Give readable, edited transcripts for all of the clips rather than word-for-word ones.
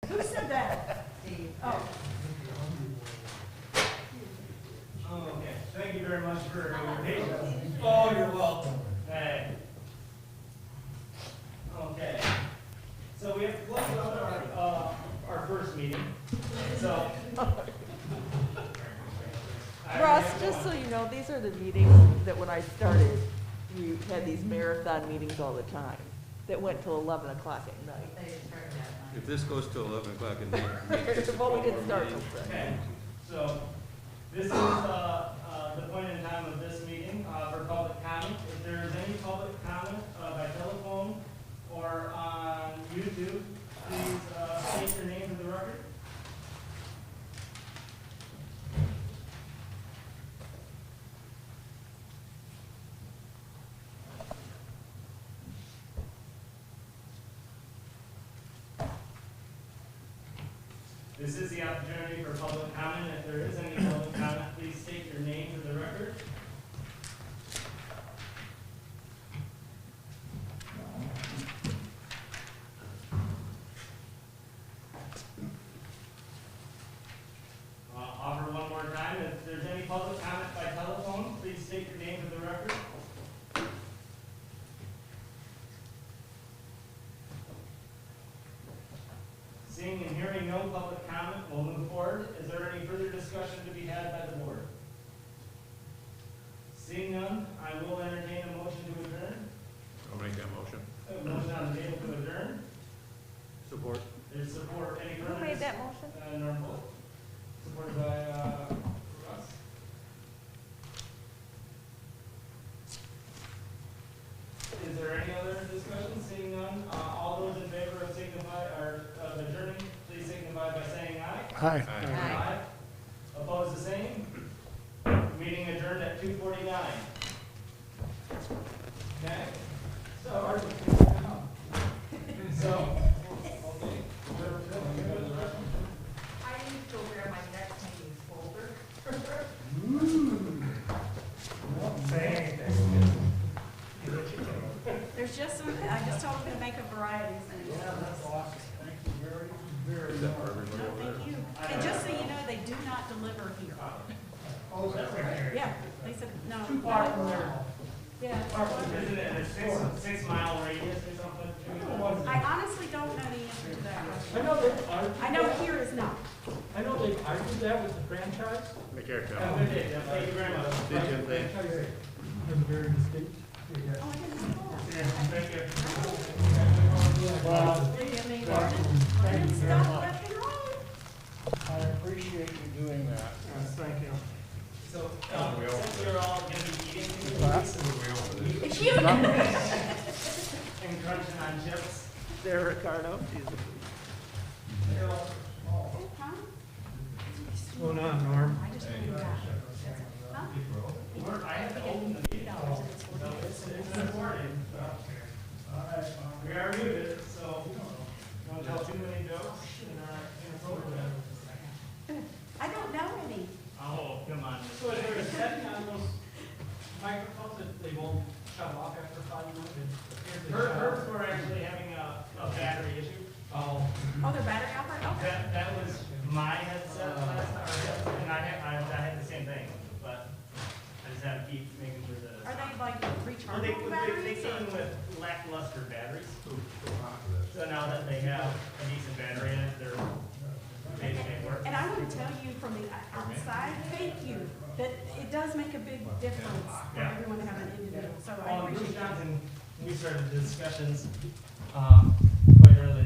Who said that? Steve. Oh. Okay, thank you very much for your patience. Oh, you're welcome. Hey. Okay, so we have closed out our first meeting, so. Russ, just so you know, these are the meetings that when I started, we had these marathon meetings all the time that went till 11 o'clock at night. They started that night. If this goes till 11 o'clock at night. Well, we didn't start till 6. Okay, so this is the point in time of this meeting for public comment. If there is any public comment by telephone or on YouTube, please state your name for the record. This is the opportunity for public comment. If there is any public comment, please state your name for the record. Offer one more time. If there's any public comment by telephone, please state your name for the record. Seeing and hearing no public comment, we'll move forward. Is there any further discussion to be had by the board? Seeing none, I will entertain a motion to adjourn. I'll make that motion. A motion on the table to adjourn. Support. There's support. Any further? Who made that motion? Norm Bull. Supported by Russ. Is there any other discussion? Seeing none, all those in favor of adjourning, please signify by saying aye. Hi. Aye. Opposed, the same. Meeting adjourned at 2:49. Okay? So, I need to go grab my next meeting's folder. There's just some, I just told them to make a variety of things. Yeah, that's awesome. Thank you very, very Is that for much. everybody No, over there? thank you. And just so you know, they do not deliver here. Oh, that's right. Yeah, they said, no. Too far from there. Yeah. isn't it a 6 mile radius or something? I honestly don't know the answer to that I question. know they've argued. I know that. here is not. I know they've argued that with the franchise. Take care, Have a Cal. good day, Jeff. Thank you very much. Did you think? Franchise is very distinct. Oh, I didn't know that. Thank you. Well, I mean, thank learning you very stuff much. left and right. I appreciate you doing that. Yes, thank you. So, since you're all going to be eating It's you. and crunching on chips, There, Ricardo. Huh? What's going on, Norm? I just really got it. Huh? I have to open the meeting. It's important. We are muted, so don't tell too many jokes and inappropriate. I don't know any. Oh, come on. So is there a setting on those microphones that they won't shut off after 5 minutes? Hers were actually having a battery issue. Oh. Oh, they're battery operated? Okay. That was my headset last time, and I had the same thing, but I just had to keep making sure that. Are they like Well, rechargeable they batteries? came with lackluster batteries. So now that they have a decent battery in it, they're making it work. And I want to tell you from the outside, thank you, that it does make a big difference for Yeah. everyone to have an individual, so I Well, Bruce appreciate that. Johnson, we started discussions, quite early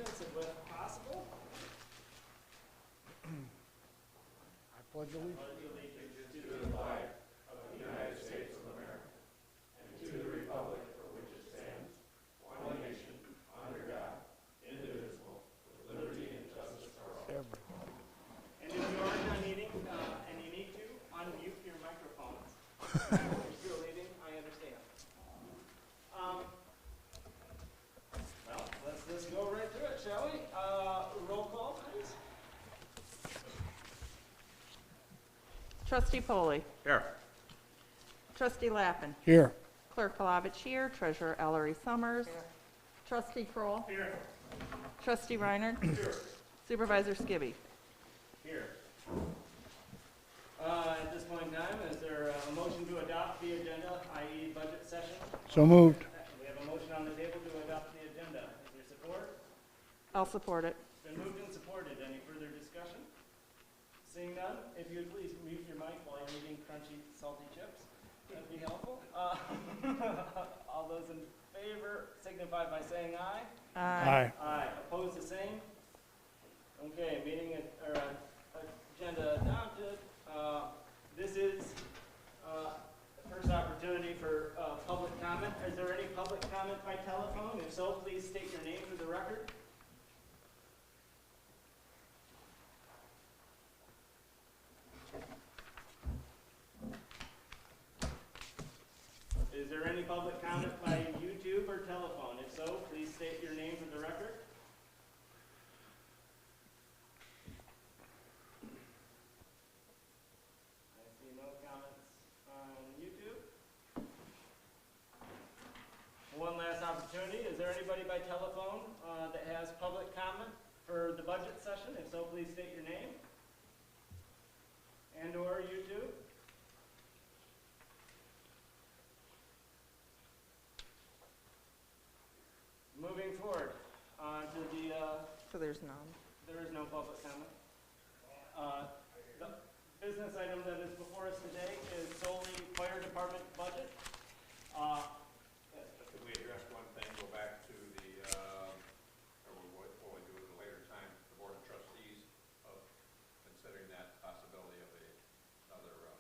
allegiance if possible. I pledge allegiance Pledge allegiance to the flag of the United States of America and to the republic for which it stands, one nation, under God, indivisible, with liberty and justice for all. everyone. And if you are done eating and you need to, unmute your microphones. If you're leaving, I understand. Well, let's just go right through it, shall we? Roll call, please. Trustee Polly. Here. Trustee Lappin. Here. Clerk Palovich here. Treasurer Ellery Summers. Trustee Kroll. Here. Trustee Reiner. Supervisor Skibby. Here. At this point in time, is there a motion to adopt the agenda, i.e. budget session? So moved. We have a motion on the table to adopt the agenda. Is there support? I'll support it. It's been moved and supported. Any further discussion? Seeing none, if you would please mute your mic while you're eating crunchy, salty chips, that'd be helpful. All those in favor signify by saying aye. Aye. Aye. Opposed, the same? Okay, meeting, agenda adopted. This is the first opportunity for public comment. Is there any public comment by telephone? If so, please state your name for the record. Is there any public comment by YouTube or telephone? If so, please state your name for the record. I see no comments on YouTube. One last opportunity. Is there anybody by telephone that has public comment for the budget session? If so, please state your name and/or YouTube. Moving forward to the, So there's none. there is no public comment. The business item that is before us today is solely fire department budget. Could we address one thing, go back to the, or what we do at a later time, the Board of Trustees, of considering that possibility of another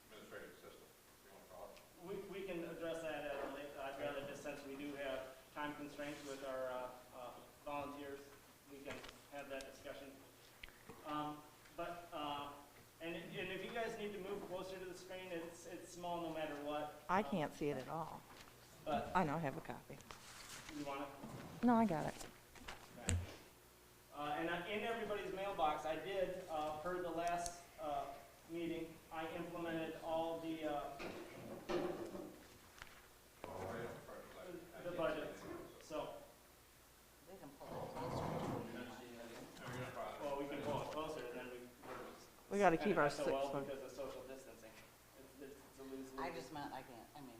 administrative system, if you want to call it. We can address that at a later, I'd rather just since we do have time constraints with our volunteers, we can have that discussion. And if you guys need to move closer to the screen, it's small no matter what. I can't see it at all. But I know, I have a copy. you want to? No, I got it. And in everybody's mailbox, I did, per the last meeting, I implemented all the budget. So, well, we can pull it closer, and then We got to keep our SOL 6 one. because of social distancing. It's a lose-lose. I just meant, I can't, I mean,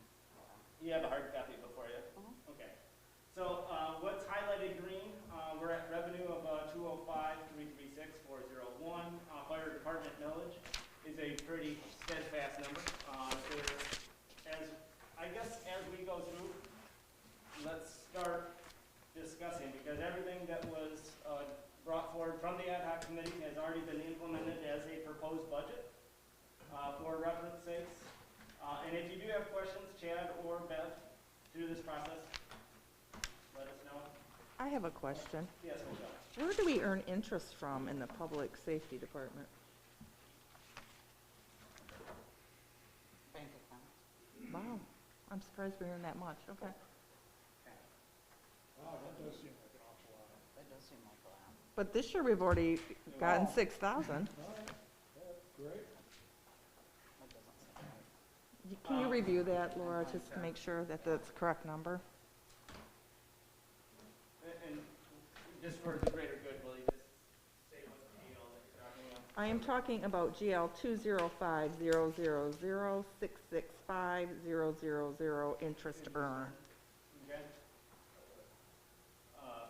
You have a hard copy before you? Mhm. Okay. So what's highlighted green, we're at revenue of 205,336,401. Fire department millage is a pretty steadfast number. As we go through, let's start discussing, because everything that was brought forward from the ad hoc committee has already been implemented as a proposed budget for reference sakes. And if you do have questions, Chad or Bev, through this process, let us know. I have a question. Yes, we'll go. Where do we earn interest from in the public safety department? bank accounts. Wow, I'm surprised we earn that much. Okay. Wow, that does seem like an awful lot. That does seem like a lot. But this year we've already gotten 6,000. All right, great. That doesn't seem right. Can you review that, Laura, just to make sure that that's the correct number? And just for the greater good, will you just say what the deal that you're talking about? I am talking about GL 205,000,665,000 interest earned. Okay.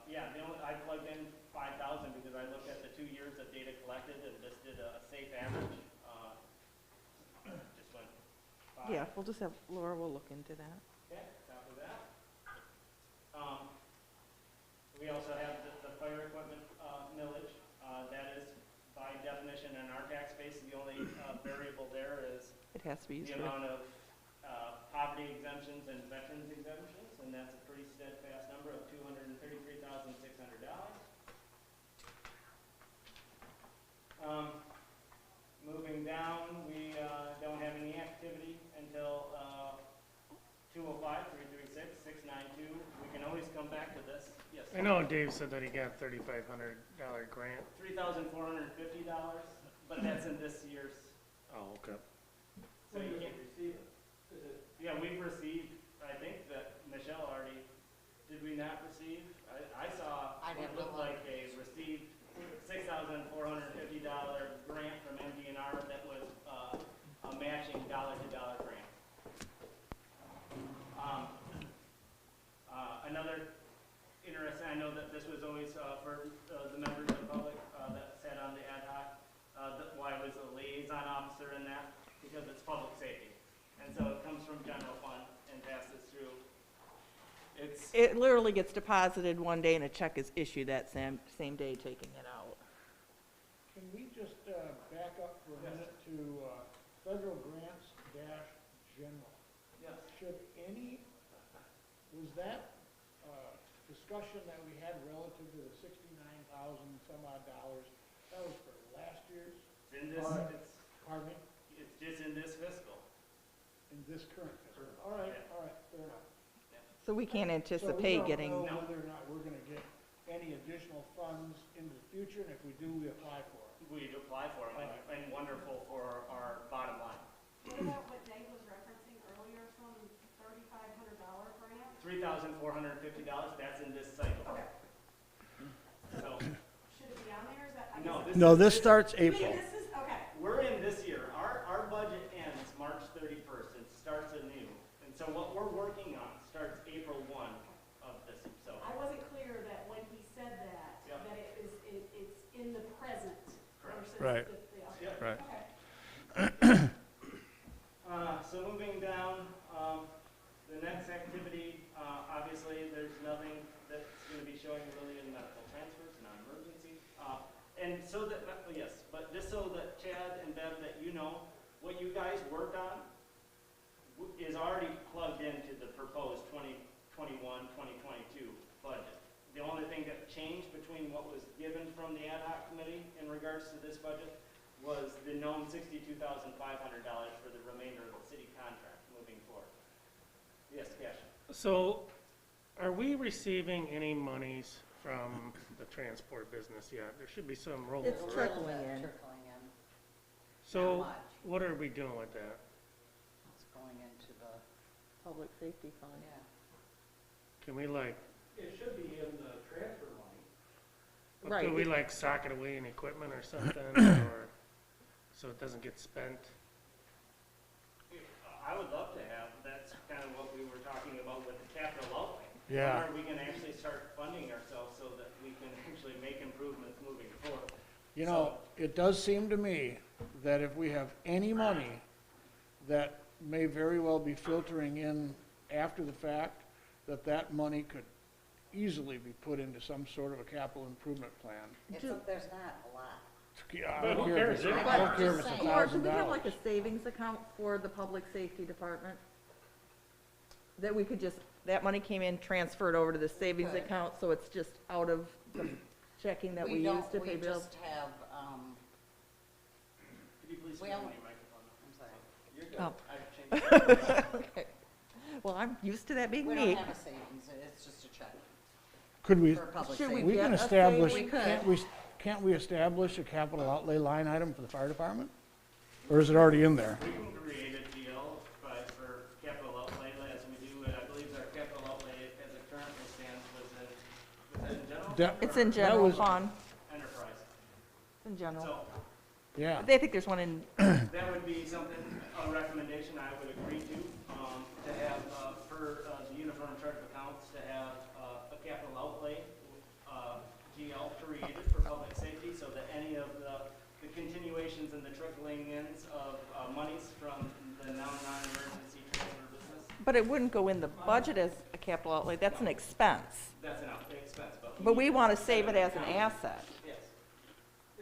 Yeah, I plugged in 5,000 because I looked at the 2 years of data collected and just did a safe average. Just went 5. Yeah, we'll just have, Laura will look into that. Okay, copy that. We also have the fire equipment millage. That is by definition in our tax base, the only variable there is It has to be used the for, amount of poverty exemptions and veterans exemptions, and that's a pretty steadfast number of $233,600. Moving down, we don't have any activity until 205-336-692. We can always come back to this. Yes. I know Dave said that he got $3,500 grant. $3,450, but that's in this year's. Oh, okay. So you can't receive it. Yeah, we've received, I think that Michelle already, did we not receive? I saw I what didn't looked look. like a received $6,450 grant from MDNR that was a matching dollar-to-dollar grant. Another interesting, I know that this was always for the members of the public that sat on the ad hoc, why I was a liaison officer in that, because it's public safety. And so it comes from general fund and passes through. It's, it literally gets deposited one day and a check is issued that same day taking it out. Can we just back up for a Yes. minute to federal grants dash general? yes. Should any, was that discussion that we had relative to the 69,000 some odd dollars, that was for last year's? It's in this, Alright. it's, Pardon me? it's just in this fiscal. In this current fiscal? All right, Yeah. fair enough. So we can't So anticipate we getting, don't know whether or not we're gonna get any additional funds into the future, and if we do, we apply for it. We'd apply for them and wonderful for our bottom line. What about what Dave was referencing earlier, some $3,500 grant? $3,450, that's in this cycle. Okay. So, Should it be on there, is that? I no, guess- No, is- this starts Wait, April. this is, okay. We're in this year. Our budget ends March 31st. It starts anew. And so what we're working on starts April 1 of this, so. I wasn't clear that when he said that, Yep. that it's in the present Correct. versus Right. the Yep. Right. Okay. So moving down, the next activity, obviously, there's nothing that's going to be showing really in medical transfers, non-emergency. And so that, yes, but just so that Chad and Bev, that you know, what you guys worked on is already plugged into the proposed 2021-2022 budget. The only thing that changed between what was given from the ad hoc committee in regards to this budget was the known $62,500 for the remainder of the city contract moving forward. Yes, Cash. So, are we receiving any monies from the transport business yet? There should be some roll. It's A little trickling bit in. Trickling in, So, not much. what are we doing with that? It's going into the, public safety fund. yeah. Can we like, It should be in the transfer money. Right. could we like sock it away in equipment or something, or, so it doesn't get spent? I would love to have, that's kind of what we were talking about with the capital outlay. Yeah. When are we going to actually start funding ourselves so that we can actually make improvements moving forward? You know, it does seem to me that if we have any money that may very well be filtering in after the fact, that money could easily be put into some sort of a capital improvement plan. There's not a lot. I But don't who care if cares? it's, I don't care if it's Just Or do $1,000. we have like a savings account for the public safety department? That we could just, that money came in, transferred over to the savings Could. account, so it's just out of the checking that we use don't- to pay bills? We just have, Could you please We turn on only- your microphone? I'm sorry. You're good. Oh. I've changed it. Okay. Well, I'm used to that being We me. don't have a savings, it's just a check Could we, for public Should safety. we get can a establish, savings? We could. can't we establish a capital outlay line item for the fire department? Or is it already in there? We can create a deal for capital outlay as we do, and I believe our capital outlay as it currently stands was in general? That- It's in or general was- fund, Enterprise. it's in general. So Yeah. They think there's one in, that would be something, a recommendation I would agree to have, for the uniform chart of accounts, to have a capital outlay GL created for public safety, so that any of the continuations and the trickling ins of monies from the non-emergency transfer business, but it wouldn't go in the budget as a capital outlay, that's an expense. that's an expense, but But we want to save it as an asset. Yes.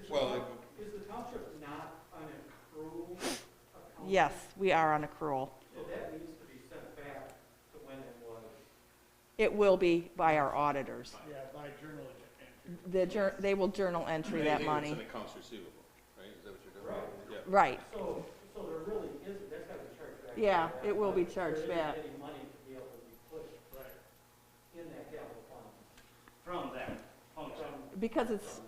Well, Is the township not on an accrual account? Yes, we are on accrual. So that needs to be sent back to when it was. It will be by our auditors. Yeah, by journal entry. They will journal entry that money. It's an accounts receivable, right? Is that what you're doing? Right. Yeah. Right, So there really isn't, that's gotta be charged back. Yeah, it will be charged back. There isn't any money to be able to be put in that capital fund. From that function. because it's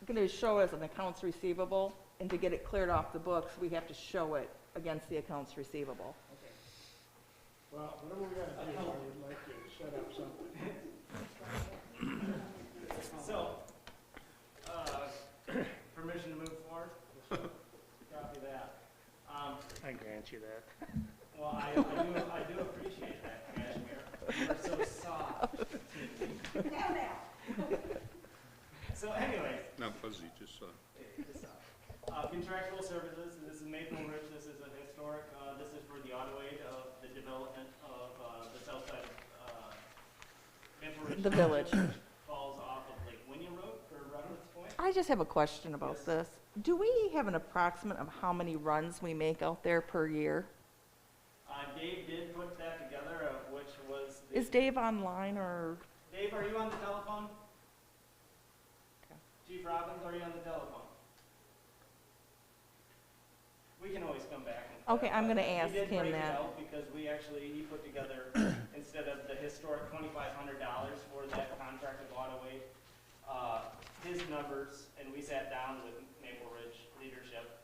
going to show as an accounts receivable, and to get it cleared off the books, we have to show it against the accounts receivable. Well, whatever we gotta do, I would like to set up something. So, permission to move forward? Copy that. I grant you that. Well, I do appreciate that, Kashmir. You're so soft. Now, now. So anyways, Not fuzzy, just, contractual services, this is Maple Ridge, this is a historic, this is for the auto aid of the development of, the south side of, Maple Ridge. The village. Falls off of Lake Winnie Road for reference point. I just have a question about Yes. this. Do we have an approximate of how many runs we make out there per year? Dave did put that together, which was. Is Dave online, or? Dave, are you on the telephone? Okay. Chief Robbins, are you on the telephone? We can always come back. And Okay, I'm gonna ask He did him break it that. out because he put together, instead of the historic $2,500 for that contract of auto aid, his numbers, and we sat down with Maple Ridge leadership,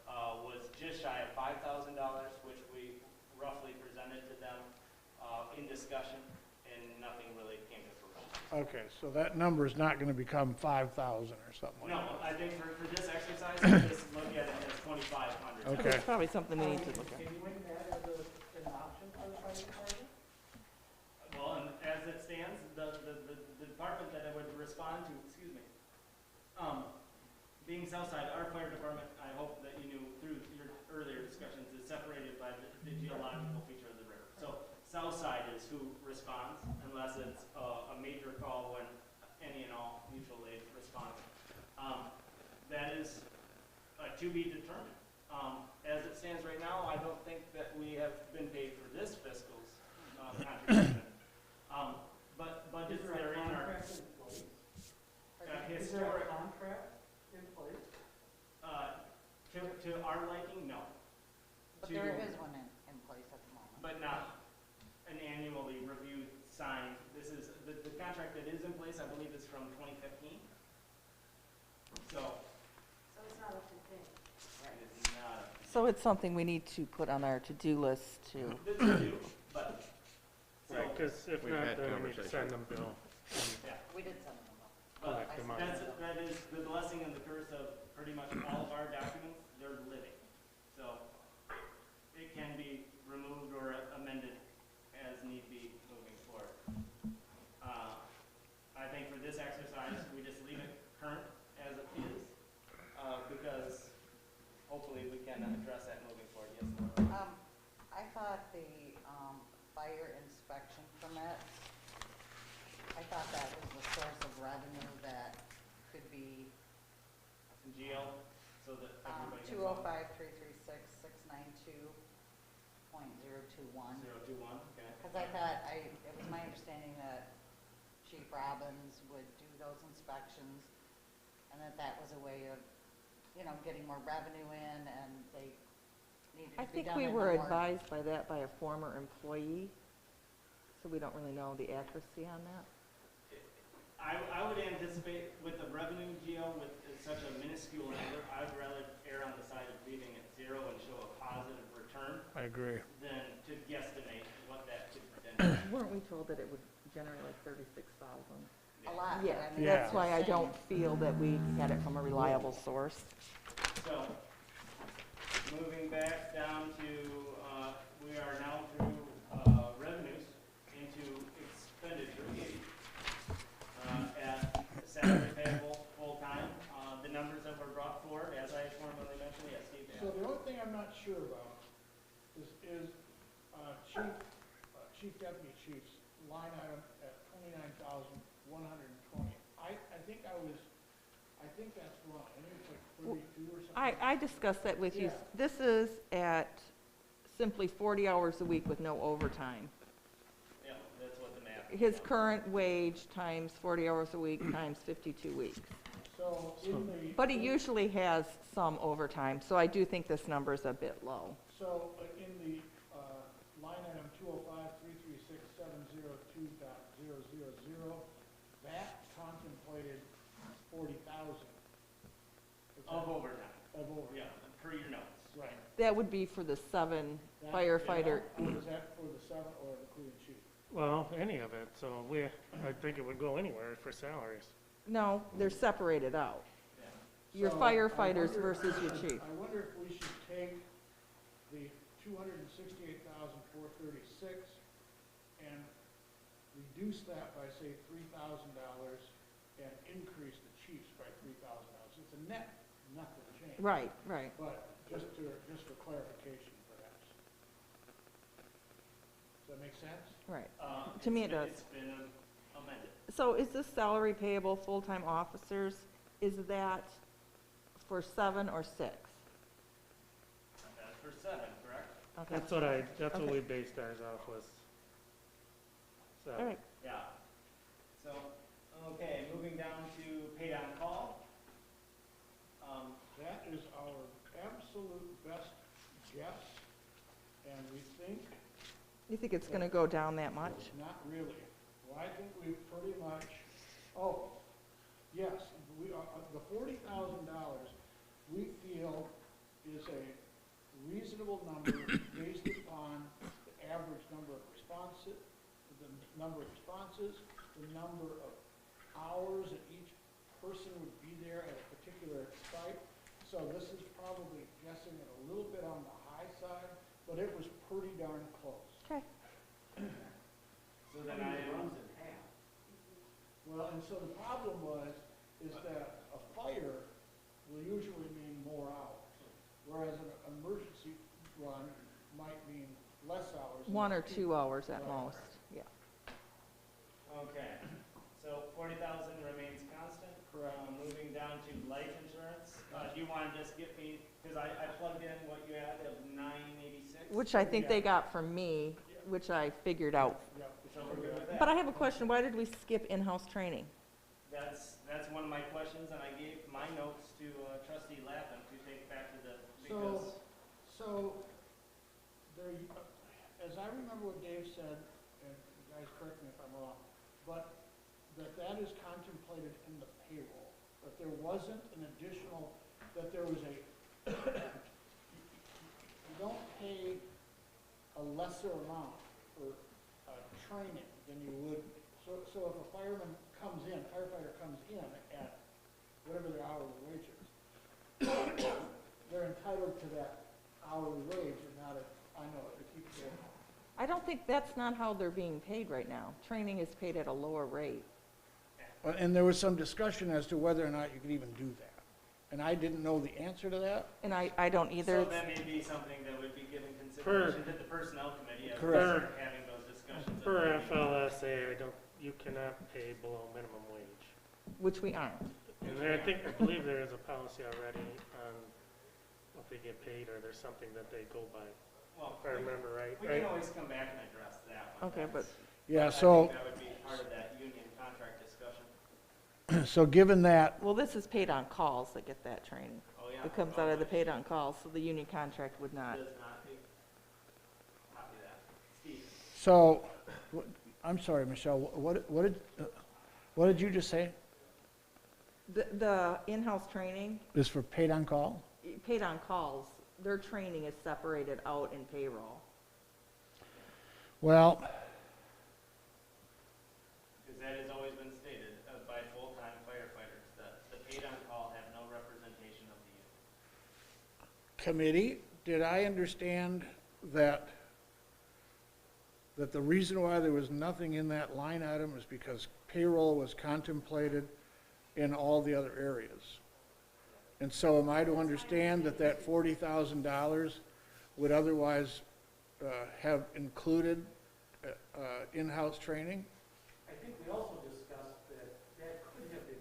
was just shy of $5,000, which we roughly presented to them in discussion, and nothing really came to fruition. Okay, so that number is not gonna become 5,000 or something like No, that? I think for this exercise, we just look at it as 2,500. Okay. It's probably something we need to look at. Continuing that as an option for the fire department? Well, and as it stands, the department that I would respond to, being Southside, our fire department, I hope that you knew through your earlier discussions, is separated by the geological feature of the river. So Southside is who responds, unless it's a major call when any and all mutual aid responds. That is to be determined. As it stands right now, I don't think that we have been paid for this fiscal's contribution. But budgets that are in our Is there a historic, contract in place? to our liking, no. But To- there is one in place at the moment. But not an annually reviewed signed. This is, the contract that is in place, I believe, is from 2015. So, So it's not up to date. it is not. So it's something we need to put on our to-do list to, This is due, but, so, Right, because if We've not, had then we need to conversation. send them bill. yeah. We did send them up. But Collect them up. that is the blessing and the curse of pretty much all of our documents, they're living. So it can be removed or amended as need be moving forward. I think for this exercise, we just leave it current as it is, because hopefully we can address that moving forward. Yes, Laura? I thought the, fire inspection permit, I thought that was the source of revenue that could be, GL, so that everybody can. 205-336-692.021. 021, okay. Because I thought, it was my understanding that Chief Robbins would do those inspections, and that was a way of, getting more revenue in, and they needed I to be think done we in a were more. advised by that by a former employee, so we don't really know the accuracy on that. I would anticipate with the revenue GL with such a minuscule number, I would rather err on the side of leaving it zero and show a positive return I agree. than to guesstimate what that could potentially. Weren't we told that it would generate like 36,000? A lot. Yeah, I mean, that's Yeah. why I just don't feel that we had it from a reliable source. So, moving back down to, we are now through revenues into expenditures. At salary payable full-time, the numbers that were brought forward, as I formally mentioned, yes, Steve? So the only thing I'm not sure about is Chief Deputy Chief's line item at 29,120. I think that's wrong. I think it's like 32 or something. I discussed that with you. Yeah. This is at simply 40 hours a week with no overtime. Yeah, that's what the math is. His current wage times 40 hours a week times 52 weeks. So in the. But he usually has some overtime, so I do think this number is a bit low. So in the line item 205-336-702.000, that contemplated 40,000. Of overtime, Of overtime. yeah, per your notes. Right. That would be for the 7 That- firefighter. Or is that for the 7 or including chief? Well, any of it, so I think it would go anywhere for salaries. No, they're separated out. Yeah. Your So, firefighters I wonder- versus your chief. I wonder if we should take the 268,436 and reduce that by, say, $3,000 and increase the chief's by $3,000. It's a net, nothing change. Right, right. But just for clarification, perhaps. Does that make sense? Right. To me it does. It's been amended. So is this salary payable full-time officers, is that for 7 or 6? That's for 7, correct? Okay. That's what Okay. we based ours off was. So, All right. Yeah. So, okay, moving down to paid on call. That is our absolute best guess, and we think, You think it's gonna go down that much? not really. Well, I think we've pretty much, oh, yes, we are, the $40,000, we feel is a reasonable number based upon the average number of responses, the number of responses, the number of hours that each person would be there at a particular site. So this is probably guessing it a little bit on the high side, but it was pretty darn close. Okay. So then I, Well, and so the problem is that a fire will usually mean more hours, whereas an emergency run might mean less hours. 1 or 2 hours at Right. most, yeah. okay, so 40,000 remains constant. Correct. Moving down to life insurance, do you want to just get me, because I plugged in what you had of 986? Which I think they got from me, which I figured out. Yep. So we're good with that? But I have a question, why did we skip in-house training? That's one of my questions, and I gave my notes to trustee Lappin to take back to the, So, because, so, there, as I remember what Dave said, and you guys correct me if I'm wrong, but that is contemplated in the payroll, that there wasn't an additional, that there was a, you don't pay a lesser amount for training than you would, so if a fireman comes in, firefighter comes in at whatever their hourly wage is, they're entitled to that hourly wage and not I know it keeps going. I don't think that's not how they're being paid right now. Training is paid at a lower rate. And there was some discussion as to whether or not you could even do that. And I didn't know the answer to that. And I don't either. so that may be something that would be given consideration to the personnel committee as Correct. we're having those discussions. Per FLSA, you cannot pay below minimum wage. Which we aren't. And I believe there is a policy already on what they get paid, or there's something that they go by, Well, if I remember right. we can always come back and address that one. Okay, but Yeah, I so, think that would be part of that union contract discussion. so given that, well, this is paid on calls that get that training. Oh, yeah. It comes out of the paid on calls, so the union contract would not. Does not be. Copy that. Steve? so, I'm sorry, Michelle, what did you just say? The in-house training, Is for paid on call? paid on calls, their training is separated out in payroll. Well, Because that has always been stated by full-time firefighters, that the paid on call have no representation of the union. committee, did I understand that the reason why there was nothing in that line item is because payroll was contemplated in all the other areas? And so am I to understand that $40,000 would otherwise have included in-house training? I think we also discussed that that could have been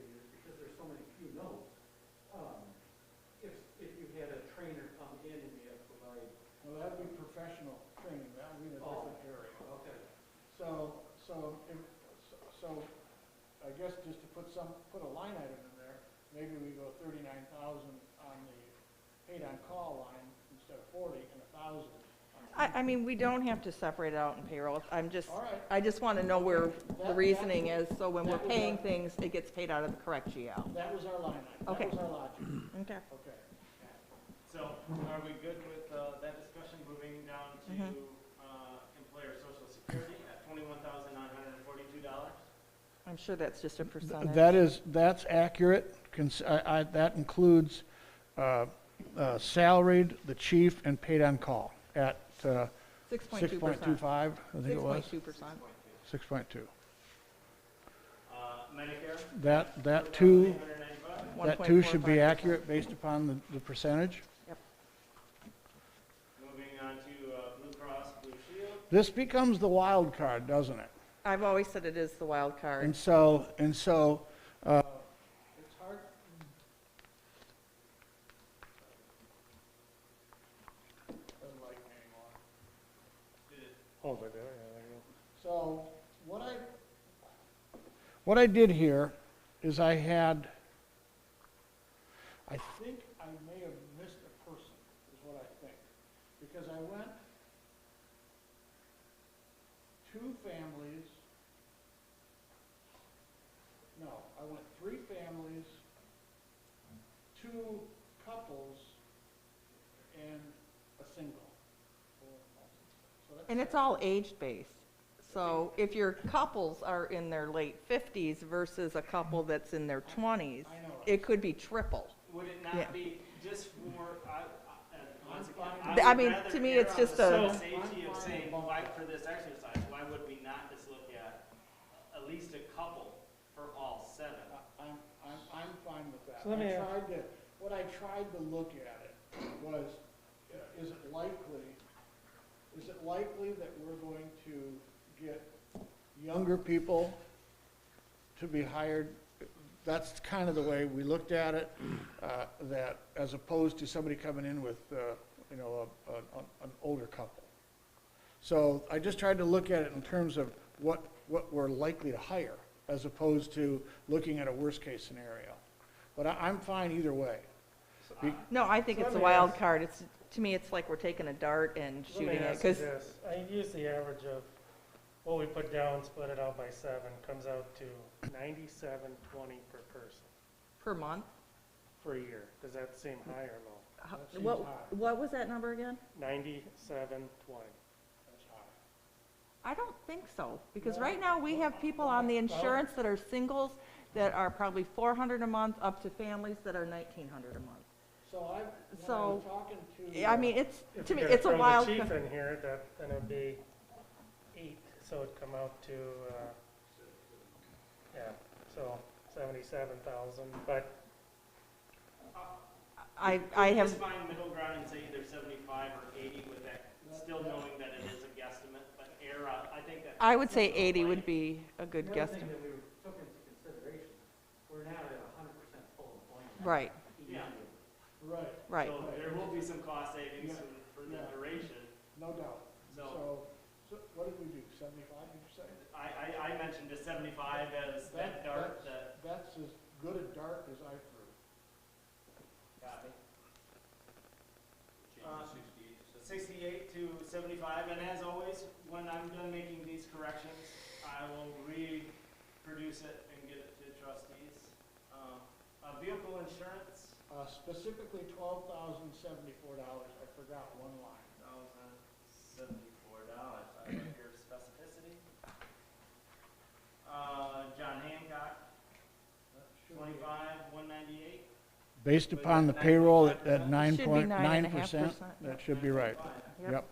that'd be professional training, that would be in a Oh. different area. Okay. So, so I guess just to put a line item in there, maybe we go 39,000 on the paid-on-call line instead of 40 and 1,000. I mean, we don't have to separate it out in payroll. All right. I just want to know where the That- reasoning is, so when we're that was paying our- things, it gets paid out of the correct GL. That was our line item. Okay. That was our logic. Okay. Okay. So, are we good with that discussion, moving down to Mhm. employer social security at $21,942? I'm sure that's just a percentage. That's accurate. That includes salaried, the chief, and paid on call at 6.2%. 6.25, I think it was. 6.2%. 6.2. Medicare? That too, $4,895. that too should be 1.45%. accurate based upon the percentage. Moving on to Blue Cross Blue Shield. This becomes the wild card, doesn't it? I've always said it is the wild card. And so, it's hard. Doesn't like me anymore. Hold it there, yeah, there you go. So, what I did here is I think I may have missed a person, is what I think. Because I went 2 families, no, I went 3 families, 2 couples, and a single. So that's And it's all age-based. So if your couples are in their late 50s versus a couple that's in their 20s, I know. it could be triple. Would it Yeah. not be just for, once again, fine. I would mean, rather to me, err it's on just the a- safety of I'm saying, fine. why, for this exercise, why would we not just look at least a couple for all 7? I'm fine with that. So let me ask- What I tried to look at it was, is it likely that we're going to get younger people to be hired? That's kind of the way we looked at it, that as opposed to somebody coming in with, an older couple. So I just tried to look at it in terms of what we're likely to hire, as opposed to looking at a worst-case scenario. But I'm fine either way. No, I think So it's let a me wild ask- card. To me, it's like we're taking a dart and Let shooting me it. ask you 'Cause this, I use the average of what we put down, split it out by 7, comes out to 97.20 per person per month. for a year. Does that seem high or low? That seems What, high. what was that number again? 97.20. That's high. I don't think so, because right now we have people on the insurance that are singles that are probably 400 a month, up to families that are 1,900 a month. So when I was So, talking to. I mean, it's, If to you me, could it's a throw wild. the chief in here, then it'd be 8, so it'd come out to, so 77,000, but I Just have, find middle ground and say either 75 or 80 with that, still knowing that it is a guesstimate, but err, I think that. I would say 80 would be a good The other thing guesstimate. that we took into consideration, we're not at 100% full employment. Right, Yeah. Right, right. So there will be some cost savings Yeah. for the Yeah. duration. no doubt. So So what did we do, 75, did you say? I mentioned a 75 as that dart that, That's as good a dart as I threw. Uh, 68 to 75, and as always, when I'm done making these corrections, I will reproduce it and get it to trustees. Vehicle insurance, Specifically $12,074, I forgot one line. $1,074. I like your specificity. John Hancock, That should be- 25,198. Based With upon the that payroll at 9.5%? Should be 9.9%, 9.5%. that should be right. Yep. Yep.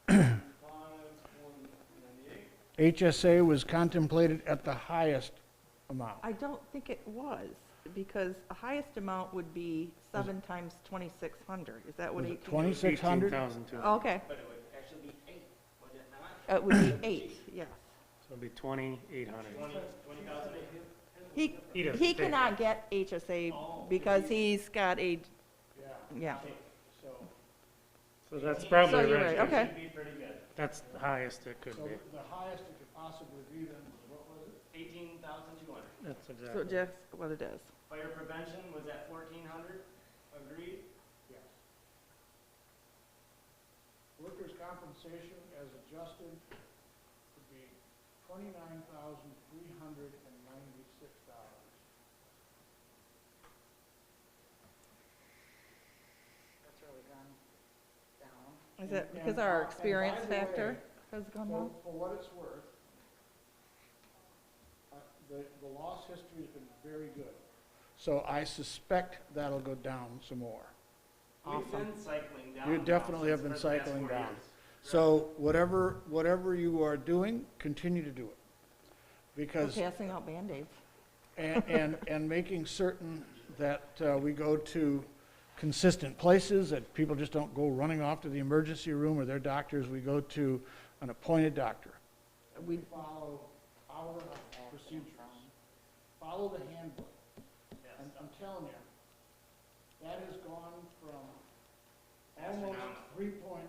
5,198. HSA was contemplated at the highest amount. I don't think it was, because the highest amount would be 7 times 2,600. Is that what Was 18? it 2,600? 18,200. Okay, But it would actually be 8, would it not? it would be 8, yes. So it'd be 2,800. 20,008. He, He'd have to he pay cannot get HSA because he's got a, Yeah. yeah. So, So that's 18. probably So you're right. right, okay. Should be pretty good. That's the highest it could So be. the highest it could possibly be then was, what was it? 18,200. That's So exactly. just what it is. Fire prevention was at 1,400. Agreed. Yes. Workers' compensation as adjusted would be $29,396. That's really gone down. Is it And- because and, our and by experience the way, factor has gone For, up? for what it's worth, the loss history has been very good. So I suspect that'll go down some more. We've been cycling down. You now definitely have since been for the past cycling 4 down. years. So whatever you are doing, continue to do it. We're Because, passing out Band-Aids. and making certain that we go to consistent places, that people just don't go running off to the emergency room or their doctors. We go to an appointed doctor. We follow our procedures. Follow the handbook. Yes. And I'm telling you, that has gone from almost Astronomical. 3.0,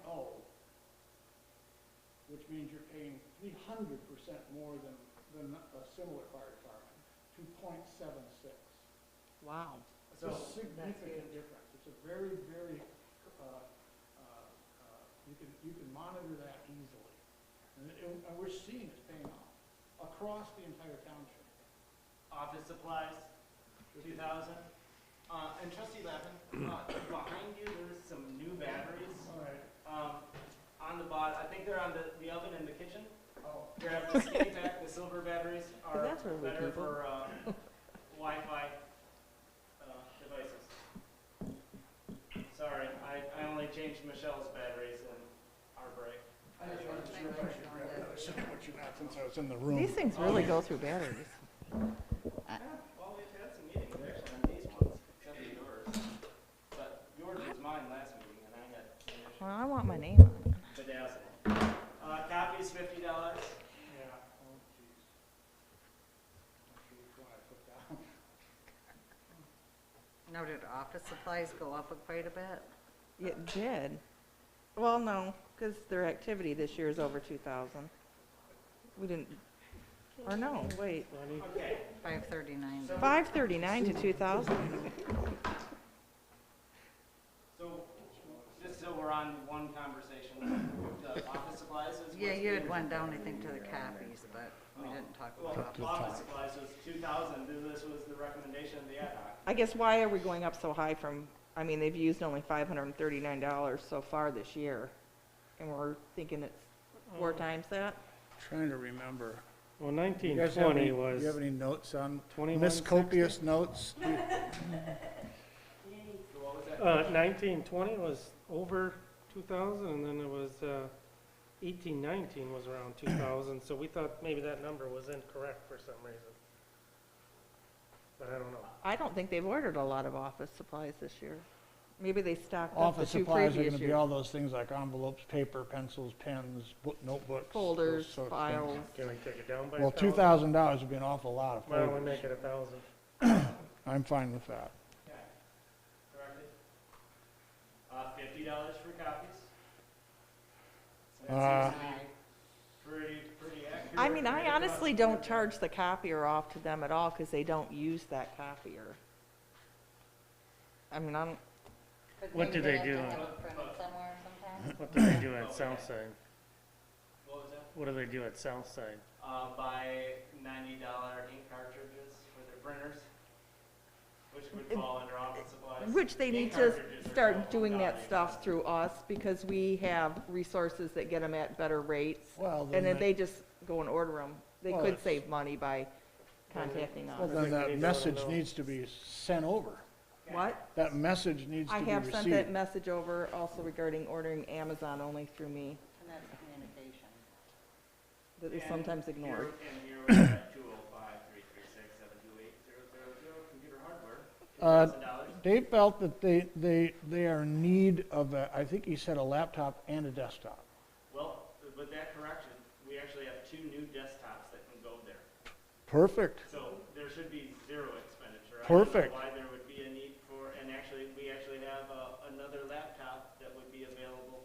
which means you're paying 300% more than a similar fire department, to 0.76. Wow. It's a significant difference. It's a very, very, you can monitor that easily. And we're seeing it's paying off across the entire township. Office supplies, 2,000. And trustee Lappin, behind you, there's some new batteries. All right. On the bottom, I think they're on the oven in the kitchen. Oh, Grab the skinny pack, the silver batteries are that's where we better keep 'em. for Wi-Fi devices. Sorry, I only changed Michelle's batteries in our break. I just wanted to see if I should grab another sandwich or not, since I was in the room. These things really go through batteries. Well, we've had some meetings actually on these ones, except for yours. But yours was mine last meeting, and I had an issue. Well, I want my name on it. Bedazzled. Copies, $50. Yeah, oh, jeez. Not sure which one I put down. Now, did office supplies go up quite a bit? It did. Well, no, because their activity this year is over 2,000. We didn't, or no, wait, Okay. 539. 539 to 2,000. So, just so we're on one conversation, the office supplies is. Yeah, what's you had being- one down, I think, to the copies, but we didn't talk Well, about office supplies was 2,000, this was the recommendation of the ad hoc. I guess why are we going up so high from, I mean, they've used only $539 so far this year. And we're thinking it's 4 times that? Trying to remember. Well, You guys have any, 1920 was you have any notes on, 2160. miscopious notes? So what was that? 1920 was over 2,000, and then it was 1819 was around 2,000. So we thought maybe that number was incorrect for some reason. But I don't know. I don't think they've ordered a lot of office supplies this year. Maybe they stocked up the Office 2 supplies are previous gonna be years. all those things like envelopes, paper, pencils, pens, notebooks. those Folders, sorts of things. files. Can we take it down by Well, 1,000? $2,000 would be an awful lot of Why don't we folders. make it 1,000? I'm fine with that. Okay. Corrected. $50 for copies. So that seems to be pretty accurate. I mean, I right across honestly the don't board there. charge the copier off to them at all because they don't use that copier. I mean, I'm, But What maybe do they have do? to have it printed somewhere sometimes? What do they do at Southside? What was that? What do they do at Southside? Buy $90 ink cartridges for their printers, which would fall under office supplies. which they Ink need to cartridges are start so doing that valuable. stuff through us because we have resources that get them at better rates. Well, And then that- they just go and order them. They Well, could it's- save money by contacting Well, us. then think we that need to message know. needs to be sent over. What? That message needs I to be have sent that received. message over also regarding ordering Amazon only through me. And that's communication. That is And sometimes ignored. And here we're at 205-336-728-000, computer hardware, $2,000. Dave felt that they are in need of a, I think he said a laptop and a desktop. Well, with that correction, we actually have 2 new desktops that can go there. Perfect. So there should be 0 expenditure. Perfect. I don't know why there would be a need for, and actually, we actually have another laptop that would be available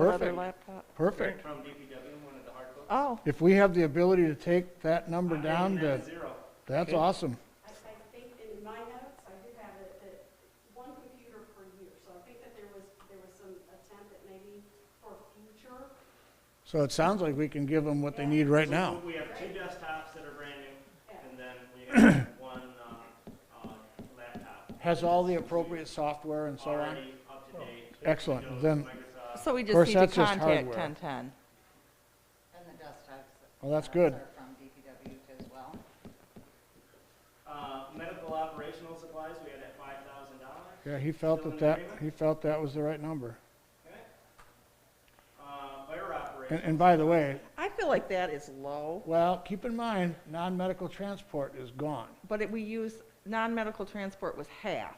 One other Perfect. laptop. Perfect. From DPW, one of the hard books. Oh, If we have the ability to take that number I'm down taking that to, to zero. that's Okay. awesome. I think in my notes, I did have it, that one computer per year, so I think that there was some attempt at maybe for future. So it sounds like we can give them what they need right So now. We have 2 desktops that are brand new, Yeah. and then we have one laptop. Has all the appropriate software and so on? Already up to date. Excellent. Windows, Then- Microsoft. so we Of just course, need to that's just contact hardware. 1010. And the desktops. Well, that's good. Are from DPW as well. Medical operational supplies, we had at $5,000. Yeah, he felt Still in that agreement? he felt that was the right number. Okay. Fire operations. And by the way, I feel like that is low, well, keep in mind, non-medical transport is gone. but we use, non-medical transport was half.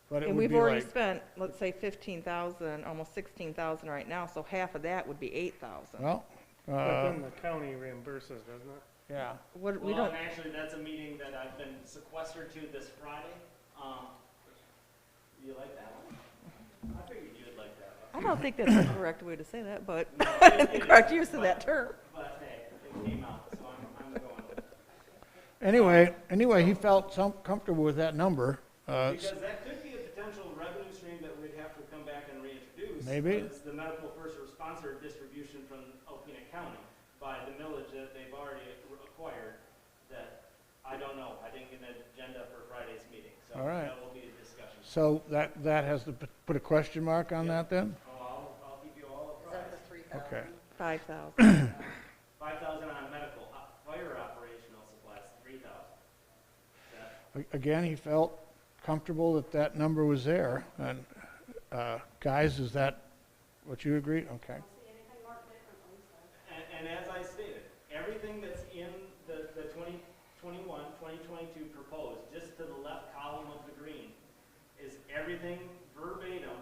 But it And would we've be already like, spent, let's say 15,000, almost 16,000 right now, so half of that would be 8,000. well, But then the county reimburses, doesn't it? yeah. What, we Well, don't, and actually, that's a meeting that I've been sequestered to this Friday. You like that one? I figured you would like that I don't think that's the correct way to say that, but one. the correct use of that term. But hey, it came out, so I'm going with it. Anyway, he felt comfortable with that number. Because that could be a potential revenue stream that we'd have to come back and reintroduce. Maybe. Is the medical first responder distribution from Alpena County by the millage that they've already acquired that, I don't know, I didn't get an agenda for Friday's meeting, so All right. that will be a discussion. So that has to put a question mark on that then? Oh, I'll keep you all Is that apprised. the 3,000? Okay. 5,000. 5,000 on medical, fire operational supplies, 3,000. Again, he felt comfortable that that number was there. And guys, is that what you agree? Okay. I don't see anything marked differently, so. And as I stated, everything that's in the 2021, 2022 proposed, just to the left column of the green, is everything verbatim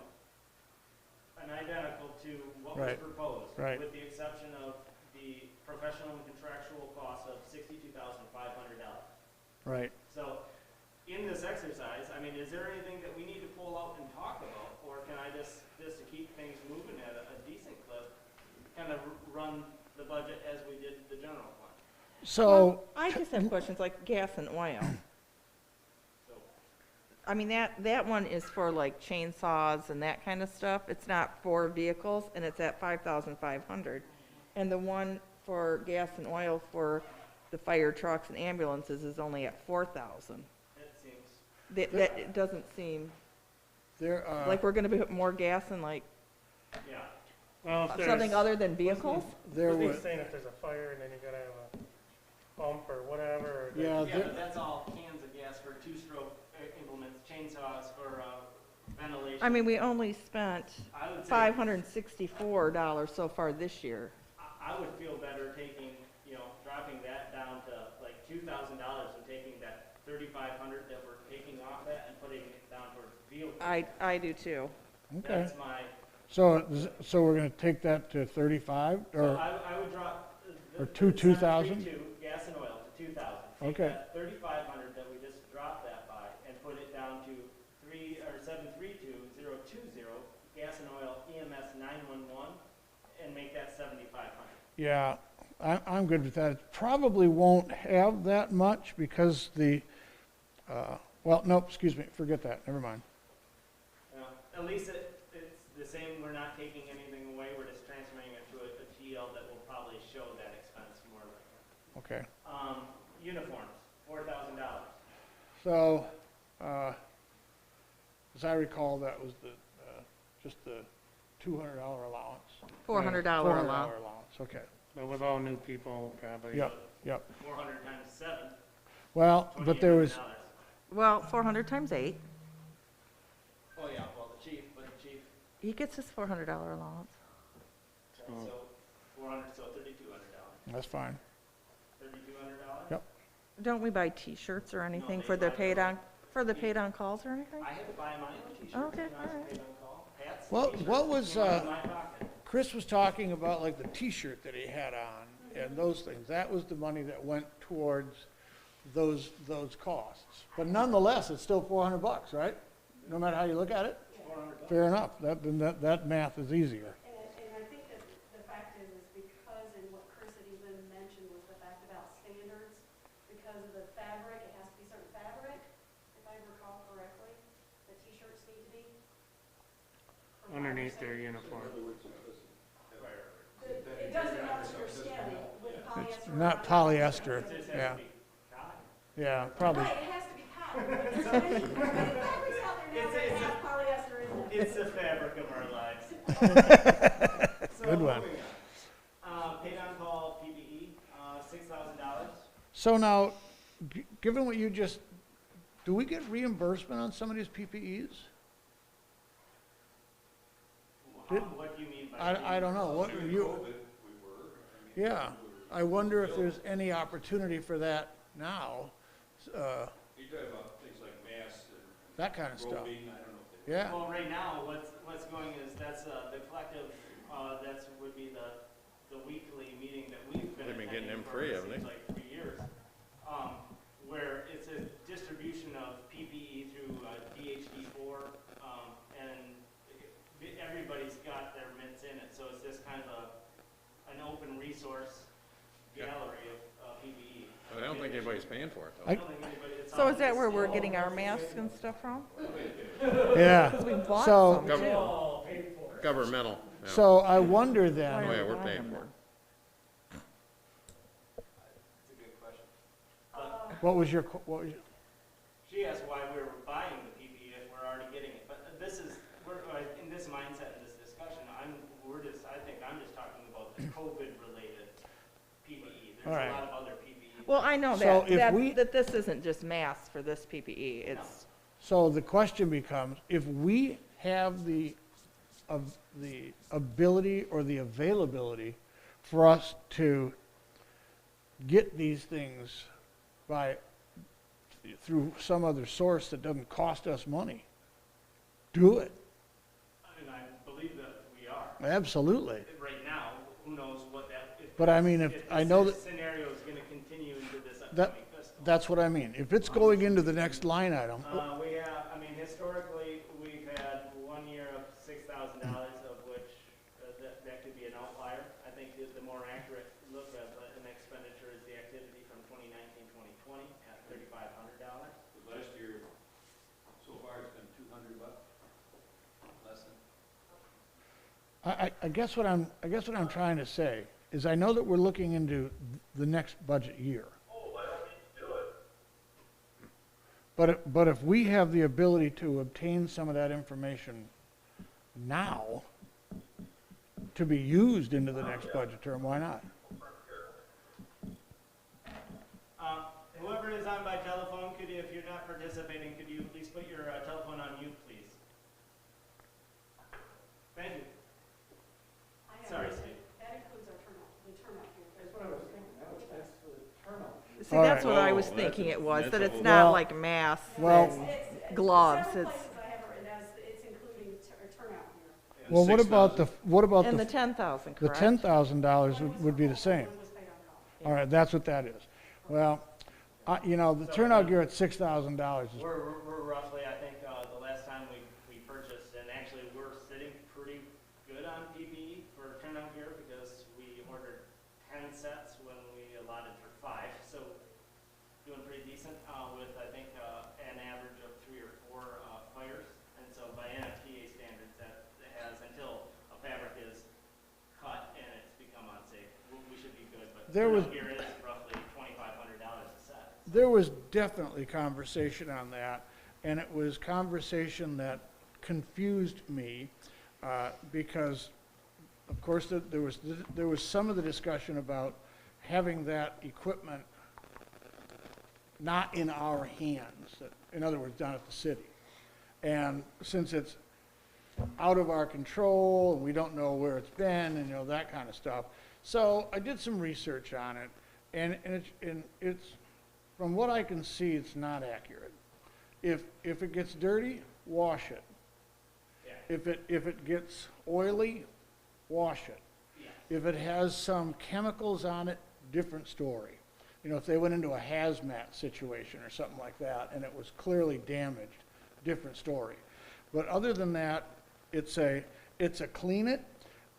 and identical to what was Right. proposed. Right. With the exception of the professional and contractual costs of $62,500. Right. So, in this exercise, I mean, is there anything that we need to pull out and talk about? Or can I just to keep things moving at a decent clip, kind of run the budget as we did the general fund? So, Well, I just have questions like gas and oil. So, I mean, that one is for like chainsaws and that kind of stuff. It's not for vehicles, and it's at 5,500. And the one for gas and oil for the fire trucks and ambulances is only at 4,000. it seems, That it doesn't seem there, like we're gonna put more gas in like yeah. Well, if there's, something other than vehicles? there wasn't he was, saying if there's a fire and then you gotta have a pump or whatever? Or yeah, Yeah, there- but that's all cans of gas for two-stroke implements, chainsaws for ventilation. I mean, we only spent I would say, $564 so far this year. I would feel better taking, dropping that down to like $2,000 and taking that 3,500 that we're taking off that and putting it down towards vehicles. I do too. okay. That's my, So we're gonna take that to 35 so or, I would drop. or 2,000? 3,200, gas and oil to 2,000. Okay. Take that 3,500 that we just dropped that by and put it down to 732,020, gas and oil EMS 911, and make that 7,500. yeah, I'm good with that. It probably won't have that much because well, nope, excuse me, forget that, never mind. At least it's the same, we're not taking anything away, we're just transferring it to a GL that will probably show that expense more. Okay. Uniforms, $4,000. So, as I recall, that was just the $200 allowance. $400 $400 allowance. okay. But with all new people, probably. Yep, yep. 400 times 7, Well, but there was, $2,800. Well, 400 times 8, Oh, yeah, well, the chief, he gets his $400 allowance. so 400, so $3,200. that's fine. $3,200? Yep. Don't we buy T-shirts or anything they for the buy paid their on, for the paid on calls or anything? I had to buy my own t-shirts. Okay, when I was alright. paid on call. Hats, Well, t-shirts what was, came out of my pocket. Chris was talking about like the T-shirt that he had on and those things. That was the money that went towards those costs. But nonetheless, it's still $400, right? No matter how you look at it? $400. Fair enough. That math is easier. And because of the fabric, it has to be certain fabric, if I recall correctly, the t-shirts need to be. from my Underneath their understanding. uniform. It doesn't melt to your skin with polyester. It's or not cotton. polyester, It just has yeah, to be cotton. yeah, probably. Right, it has to be cotton, but there's many fabrics out there now that have polyester in them. It's the fabric of our lives. Good one. Paid on call PPE, $6,000. So now, given what you just, do we get reimbursement on some of these PPEs? What do you mean by? I don't know, what, During you, COVID, we were, I mean. yeah, I wonder if there's any opportunity for that now, You talk about things like masks and that kind of stuff, roving, I don't know if they. yeah. Well, right now, what's going is that's the collective, would be the weekly meeting that we've been They've been getting attending them for, free, it haven't seems like 3 years. Where it's a distribution of PPE through DHD4, and everybody's got their mitts in it, so it's just kind of an open resource gallery of PPE. But I don't think anybody's paying for it, I though. don't think anybody, it's So all is that just- where we're getting our masks and stuff from? Yeah, Because we bought So- some too. all paid for. Governmental, yeah. so I wonder Why then, Oh, are yeah, we we're buying paying them for then? It's a good question. what was your, what was your, She asked why we were buying the PPE if we're already getting it, but we're in this mindset, in this discussion, I think I'm just talking about the COVID-related PPE. All There's right. a lot of other PPE. Well, I know So that, if we- that this isn't just masks for this PPE, it's, so the question becomes, if we have the ability or the availability for us to get these things through some other source that doesn't cost us money, do it, And I believe that we are. absolutely. Right now, who knows what that, But I mean, if, I know that, this scenario is gonna continue into this That- upcoming fiscal. that's what I mean. If it's going into the next line item, We have, I mean, historically, we've had 1 year of $6,000, of which that could be an outlier. I think the more accurate look at an expenditure is the activity from 2019-2020 at $3,500. Last year, so far, it's been $200, less than. I guess what I'm trying to say is I know that we're looking into the next budget year. But if we have the ability to obtain some of that information now to be used into the next budget term, why not? Whoever is on by telephone, if you're not participating, could you please put your telephone on mute, please? Thank you. I have Sorry, no- Steve. That includes our turnout, the turnout here. That's what I was thinking, that's for the turnout. see, All that's right. what I was Oh, thinking it was, that's that a it's whole- not Well- like masks Well- and gloves, Several it's, places I have it written as, it's including turnout here. Well, what about and the the 10,000, the correct? $10,000 would be the same? One was paid on call. All right, that's what that is. Well, the turnout gear at $6,000 is, We're roughly, I think, the last time we purchased, and actually we're sitting pretty good on PPE for turnout gear because we ordered 10 sets when we allotted for 5, so doing pretty decent with, I think, an average of 3 or 4 fires. And so by NFPA standards, that has, until a fabric is cut and it's become unsafe, we should be good, but There was- turnout gear is roughly $2,500 a set. there was definitely conversation on that, and it was conversation that confused me, because, of course, there was some of the discussion about having that equipment not in our hands, in other words, down at the city. And since it's out of our control, and we don't know where it's been, and, that kind of stuff. So I did some research on it, and it's, from what I can see, it's not accurate. If it gets dirty, wash it. Yeah. If it gets oily, wash it. Yeah. If it has some chemicals on it, different story. If they went into a hazmat situation or something like that, and it was clearly damaged, different story. But other than that, it's a clean it.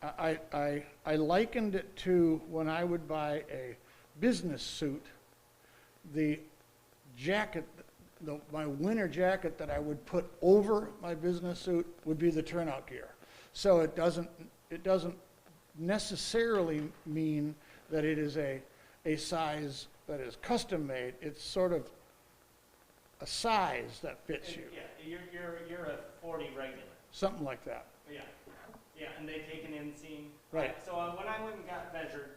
I likened it to when I would buy a business suit the jacket, my winter jacket that I would put over my business suit would be the turnout gear. So it doesn't necessarily mean that it is a size that is custom made. It's sort of a size that fits you, Yeah, you're a 40 regular. something like that. Yeah, yeah, and they take an inseam. Right. So when I went and got measured,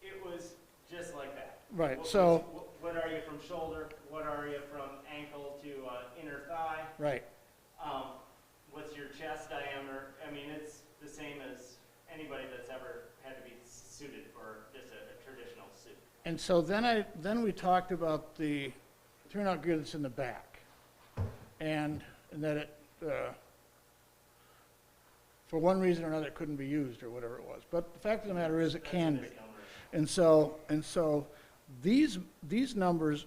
it was just like that. Right, What so, was- What are you from shoulder? What are you from ankle to inner thigh? right. What's your chest diameter? I mean, it's the same as anybody that's ever had to be suited for just a traditional suit. And so then we talked about the turnout gear that's in the back. And that it, for one reason or another, it couldn't be used or whatever it was. But the fact of the matter is, it can be. And so these numbers,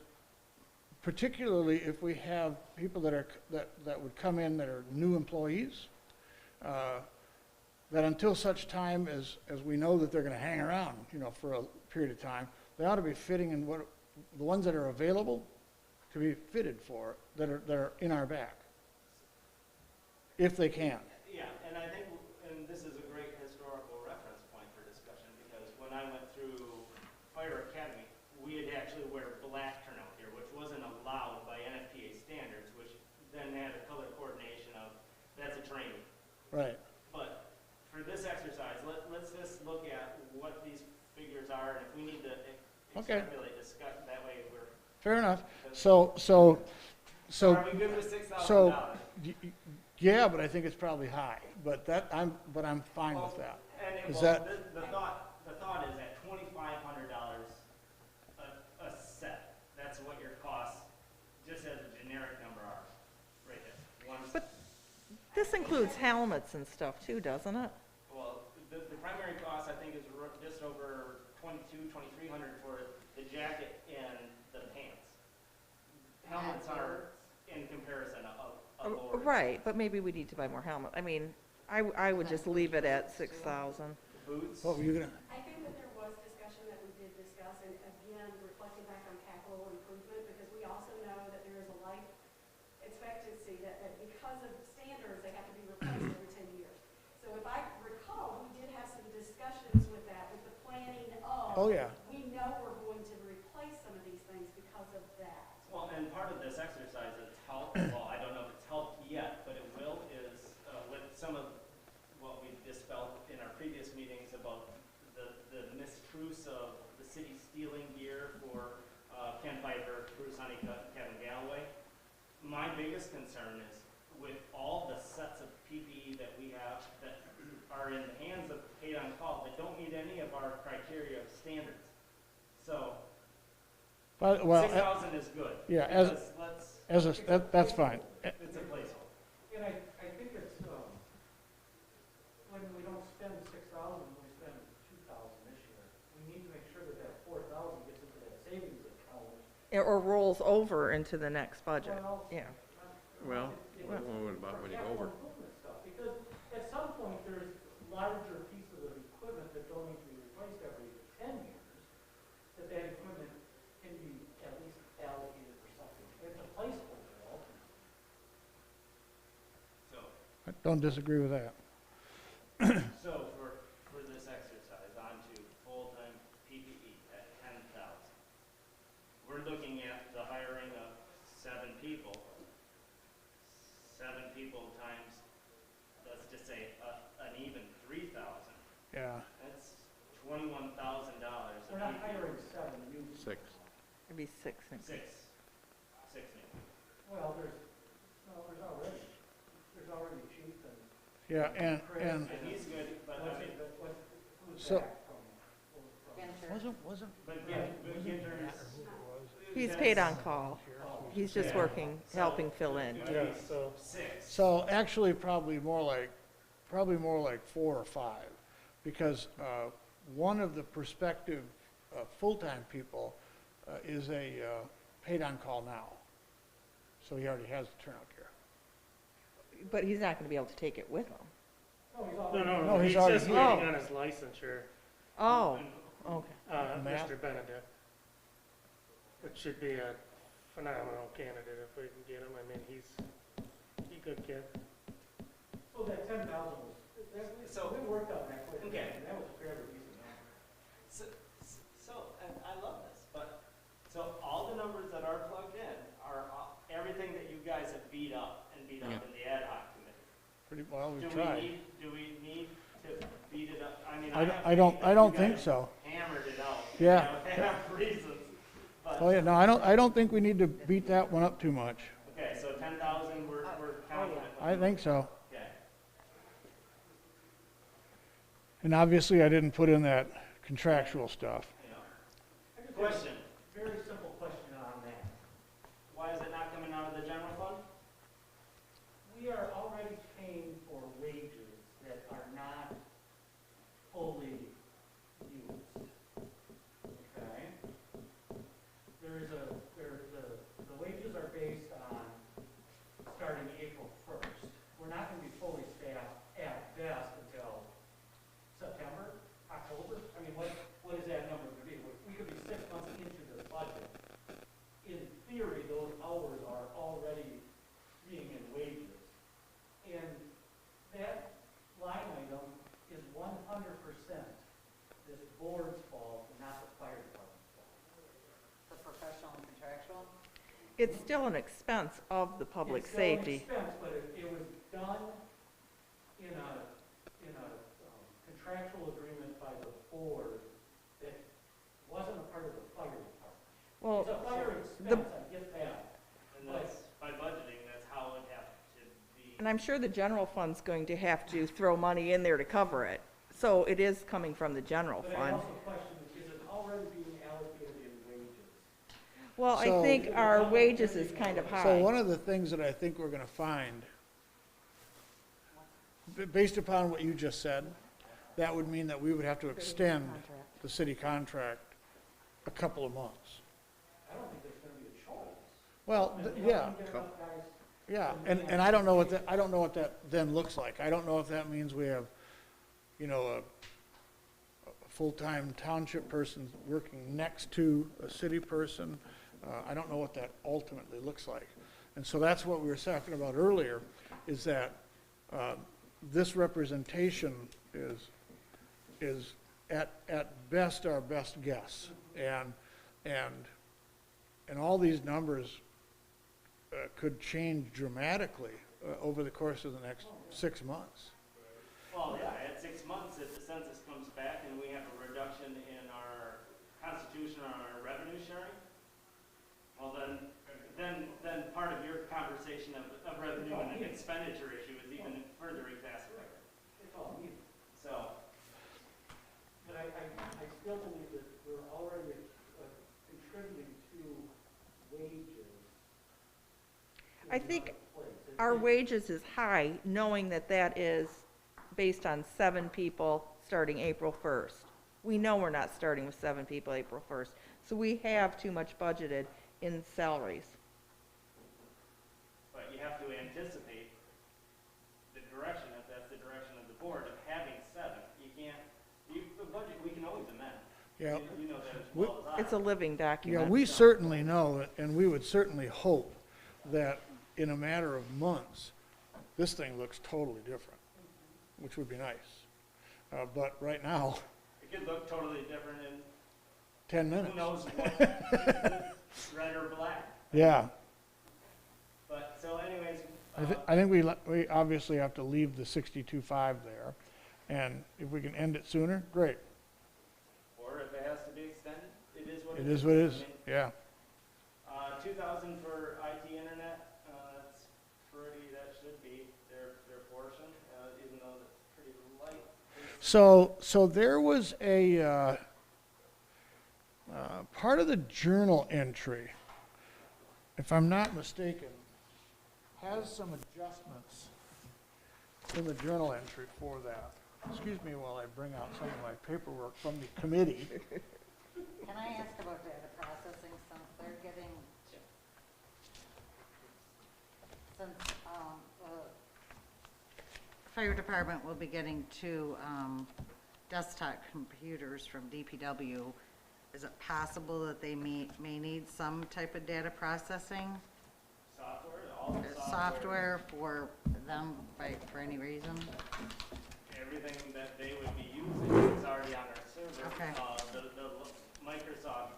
particularly if we have people that would come in that are new employees, that until such time as we know that they're going to hang around, for a period of time, they ought to be fitting in the ones that are available to be fitted for that are in our back, if they can. Yeah, and I think, and this is a great historical reference point for discussion, because when I went through Fire Academy, we had actually wear black turnout gear, which wasn't allowed by NFPA standards, which then had a color coordination of, that's a training. Right. But for this exercise, let's just look at what these figures are, and if we need to Okay. extrapolate, discuss, that way we're. Fair enough. So Are we good with $6,000? yeah, but I think it's probably high. But I'm fine with that. And Is well, that- the thought is at $2,500 a set. That's what your costs, just as a generic number, are, right there. One set. But this includes helmets and stuff too, doesn't it? Well, the primary cost, I think, is just over $2,300 for the jacket and the pants. Helmets are, in comparison, a lower. Right, but maybe we need to buy more helmet. I mean, I would just leave it at 6,000. Boots. What were you gonna? I think that there was discussion that we did discuss, and again, reflecting back on capital improvement, because we also know that there is a life expectancy that because of standards, they have to be replaced every 10 years. So if I recall, we did have some discussions with that, with the planning of. Oh, yeah. We know we're going to replace some of these things because of that. Well, and part of this exercise that's helped, well, I don't know if it's helped yet, but it will, is with some of what we've dispelled in our previous meetings about the mistruths of the city stealing gear for Ken Piper, Bruce Honeycutt, and Kevin Galloway. My biggest concern is with all the sets of PPE that we have that are in the hands of paid on call that don't meet any of our criteria of standards. So Well, 6,000 is good. yeah, Because that's fine. it's a placeholder. And I think it's, when we don't spend 6,000, we spend 2,000 this year. We need to make sure that 4,000 gets into that savings account. Or rolls over into the next budget, Well, yeah. Well, Well, what about when you go over? capital improvement stuff, because at some point, there's larger pieces of equipment that don't need to be replaced every 10 years, that equipment can be at least allocated for something. It's a placeholder ultimately. So, I don't disagree with that. so for this exercise, on to full-time PPE at 10,000. We're looking at the hiring of 7 people. 7 people times, let's just say, an even 3,000. Yeah. That's $21,000. We're not hiring 7 new. 6. It'd be 6. Six new. Well, there's already a chief and Yeah, and And he's good, but I mean, who's So- back from. wasn't but Ginter's. He's paid on call. He's just working, helping fill in. Yeah, so 6. So actually, probably more like 4 or 5, because one of the prospective full-time people is a paid on call now, so he already has the turnout gear. But he's not gonna be able to take it with him. No, he's no, already. no, No, no. he's He's already just here. waiting on his licensure. Oh, okay. Matt? Mr. Benedict. It should be a phenomenal candidate if we can get him. I mean, he's a good kid. Well, that 10,000 was, So- we worked on that quite a bit, Okay. and that was a fairly decent number. And I love this, but, so all the numbers that are plugged in are everything that you guys have beat up in the ad hoc committee. Pretty well, Do we've we tried. need, do we need to beat it up? I mean, I I don't- have I don't- faith I that don't you think guys so. Hammered it out. Yeah. You know, they have reasons, but, Oh, yeah, no, I don't think we need to beat that one up too much. okay, so 10,000, we're confident. with. I think so. Okay. And obviously, I didn't put in that contractual stuff. Yeah. I just have Question, a very simple question on that. why is it not coming out of the general fund? We are already paying for wages that are not fully used. Okay? The wages are based on starting April 1st. We're not going to be fully staffed at best until September, October. I mean, what is that number going to be? We could be 6 months into this budget. In theory, those hours are already being in wages. And that line item is 100% this board's fault, and not the fire department's fault. For professional and contractual? It's still an expense of the public It's still an safety. expense, but it was done in a contractual agreement by the board that wasn't a part of the fire department. Well, It's a fire the- expense, I get that. And that's, by budgeting, that's how it has to be. and I'm sure the general fund's going to have to throw money in there to cover it. So it is coming from the general But I fund. also question, is it already being allocated in wages? Well, I So- think our wages is kind of So high. one of the things that I think we're gonna find, based upon what you just said, that would mean that we would have to extend the city contract a couple of months. I don't think there's gonna be a choice. Well, I mean, yeah, how can you get enough guys? yeah, and I don't know what that, I don't know what that then looks like. I don't know if that means we have, you know, a full-time township person working next to a city person. I don't know what that ultimately looks like. And so that's what we were talking about earlier, is that this representation is at best our best guess. And all these numbers could change dramatically over the course of the next 6 months. Well, yeah, at 6 months, if the census comes back and we have a reduction in our constitution on our revenue sharing, well, then part of your conversation of revenue and an expenditure issue is even further exacerbated. It's all me. So, But I still believe that we're already contributing to wages. I in think another place. our wages is high, knowing that that is based on 7 people starting April 1st. We know we're not starting with 7 people April 1st, so we have too much budgeted in salaries. but you have to anticipate the direction, if that's the direction of the board, of having 7. You can't, the budget, we can always amend. Yeah, You know that as well as I. It's a living yeah, document. we certainly know, and we would certainly hope that in a matter of months, this thing looks totally different, which would be nice. But right now, It could look totally different in 10 minutes. who knows what, red or black. Yeah, But, so anyways, I think we obviously have to leave the 62.5 there, and if we can end it sooner, great. or if it has to be extended, it is what it It is. is what it is, I mean, yeah. 2,000 for IT internet, that's pretty, that should be their portion, even though that's pretty light. So there was a, part of the journal entry, if I'm not mistaken, has some adjustments in the journal entry for that. Excuse me while I bring out some of my paperwork from the committee. Can I ask about data processing, since they're getting, since, the fire department will be getting 2, desktop computers from DPW, is it possible that they may need some type of data processing Software, all the software for them for any reason? everything that they would be using is already on our server. Okay. The Microsoft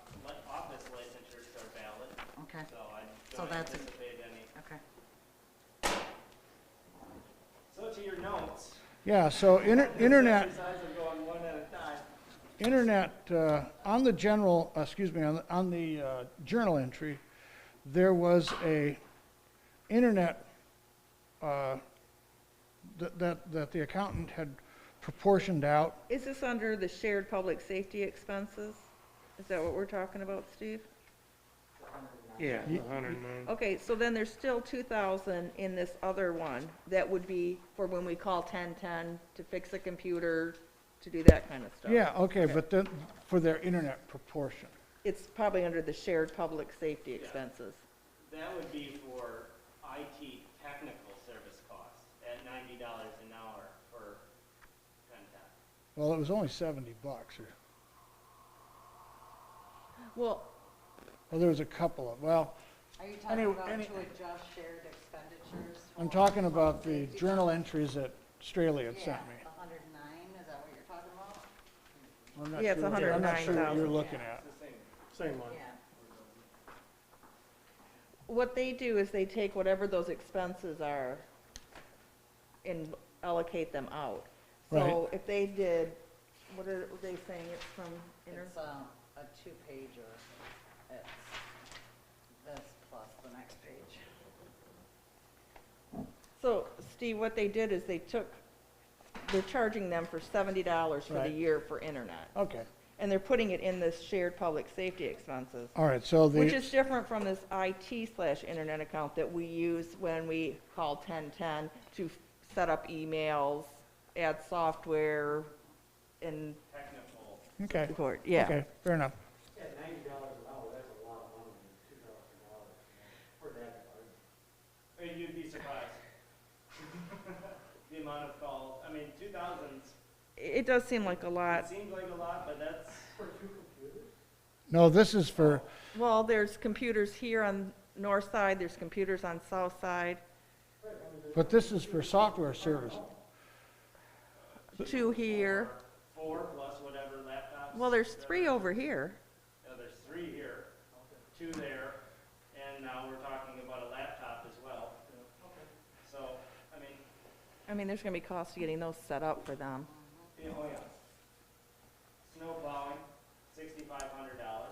Office licensures are valid, Okay, so I So don't that's a- anticipate any. okay. So to your notes. Yeah, so internet, Exercise of going one at a time. internet, on the general, excuse me, on the journal entry, there was a internet, that the accountant had proportioned out. Is this under the shared public safety expenses? Is that what we're talking about, Steve? Yeah, Ye- 109. Okay, so then there's still 2,000 in this other one that would be for when we call 1010 to fix a computer, to do that kind of stuff. Yeah, okay, but then, for their internet proportion. It's probably under the shared public safety expenses. That would be for IT technical service costs at $90 an hour for 1010. Well, it was only $70. Well, Well, there was a couple of, well, Are you talking Any- about any- to adjust shared expenditures? I'm for talking about the safety? journal entries that Straley had sent me. Yeah, the 109, is that what you're talking about? I'm not Yeah, it's sure what- I'm not sure what you're 109,000. looking at. It's the same. Same one. Yeah. what they do is they take whatever those expenses are and allocate them out. So if they did, what are they saying, it's from It's a two-pager. It's this plus the next page. So, Steve, what they did is they're charging them for $70 for the Right. year for internet. Okay, And they're putting it in this shared public safety expenses, all right, so which the, is different from this IT/internet account that we use when we call 1010 to set up emails, add software, and Technical. okay, report, yeah. okay, fair enough. Yeah, $90 an hour, that's a lot of money, $2,000 for that department. You'd be surprised. The amount of calls, I mean, 2,000's, It does seem like a it lot. seems like a lot, but that's, For two computers? No, this is for, Well, there's computers here on north side, there's computers on south side, but this is for software service. 2 here. 4 plus whatever laptops. Well, there's there 3 are. over here. There's 3 here, 2 there, and now we're talking about a laptop as well. So, I mean, There's gonna be costs to getting those set up for them. oh yeah. Snow plowing, $6,500.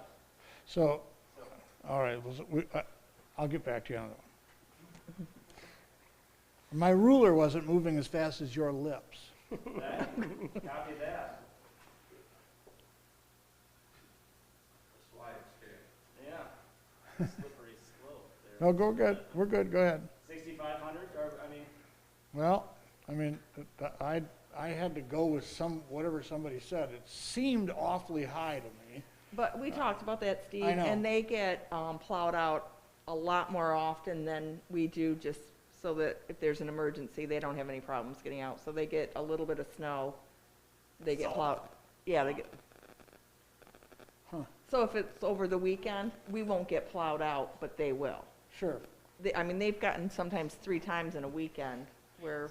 So, So, all right, I'll get back to you on that one. My ruler wasn't moving as fast as your lips. that, copy that. Slide scale. Yeah. Slippery slope there. No, go good, we're good, go ahead. 6,500, or, Well, I had to go with whatever somebody said. It seemed awfully high to me. But we talked about that, Steve, I know. and they get plowed out a lot more often than we do, just so that if there's an emergency, they don't have any problems getting out. So they get a little bit of snow, they get Salt. plowed. Yeah, they get. Huh. So if it's over the weekend, we won't get plowed out, but they will. Sure. They've gotten sometimes 3 times in a weekend where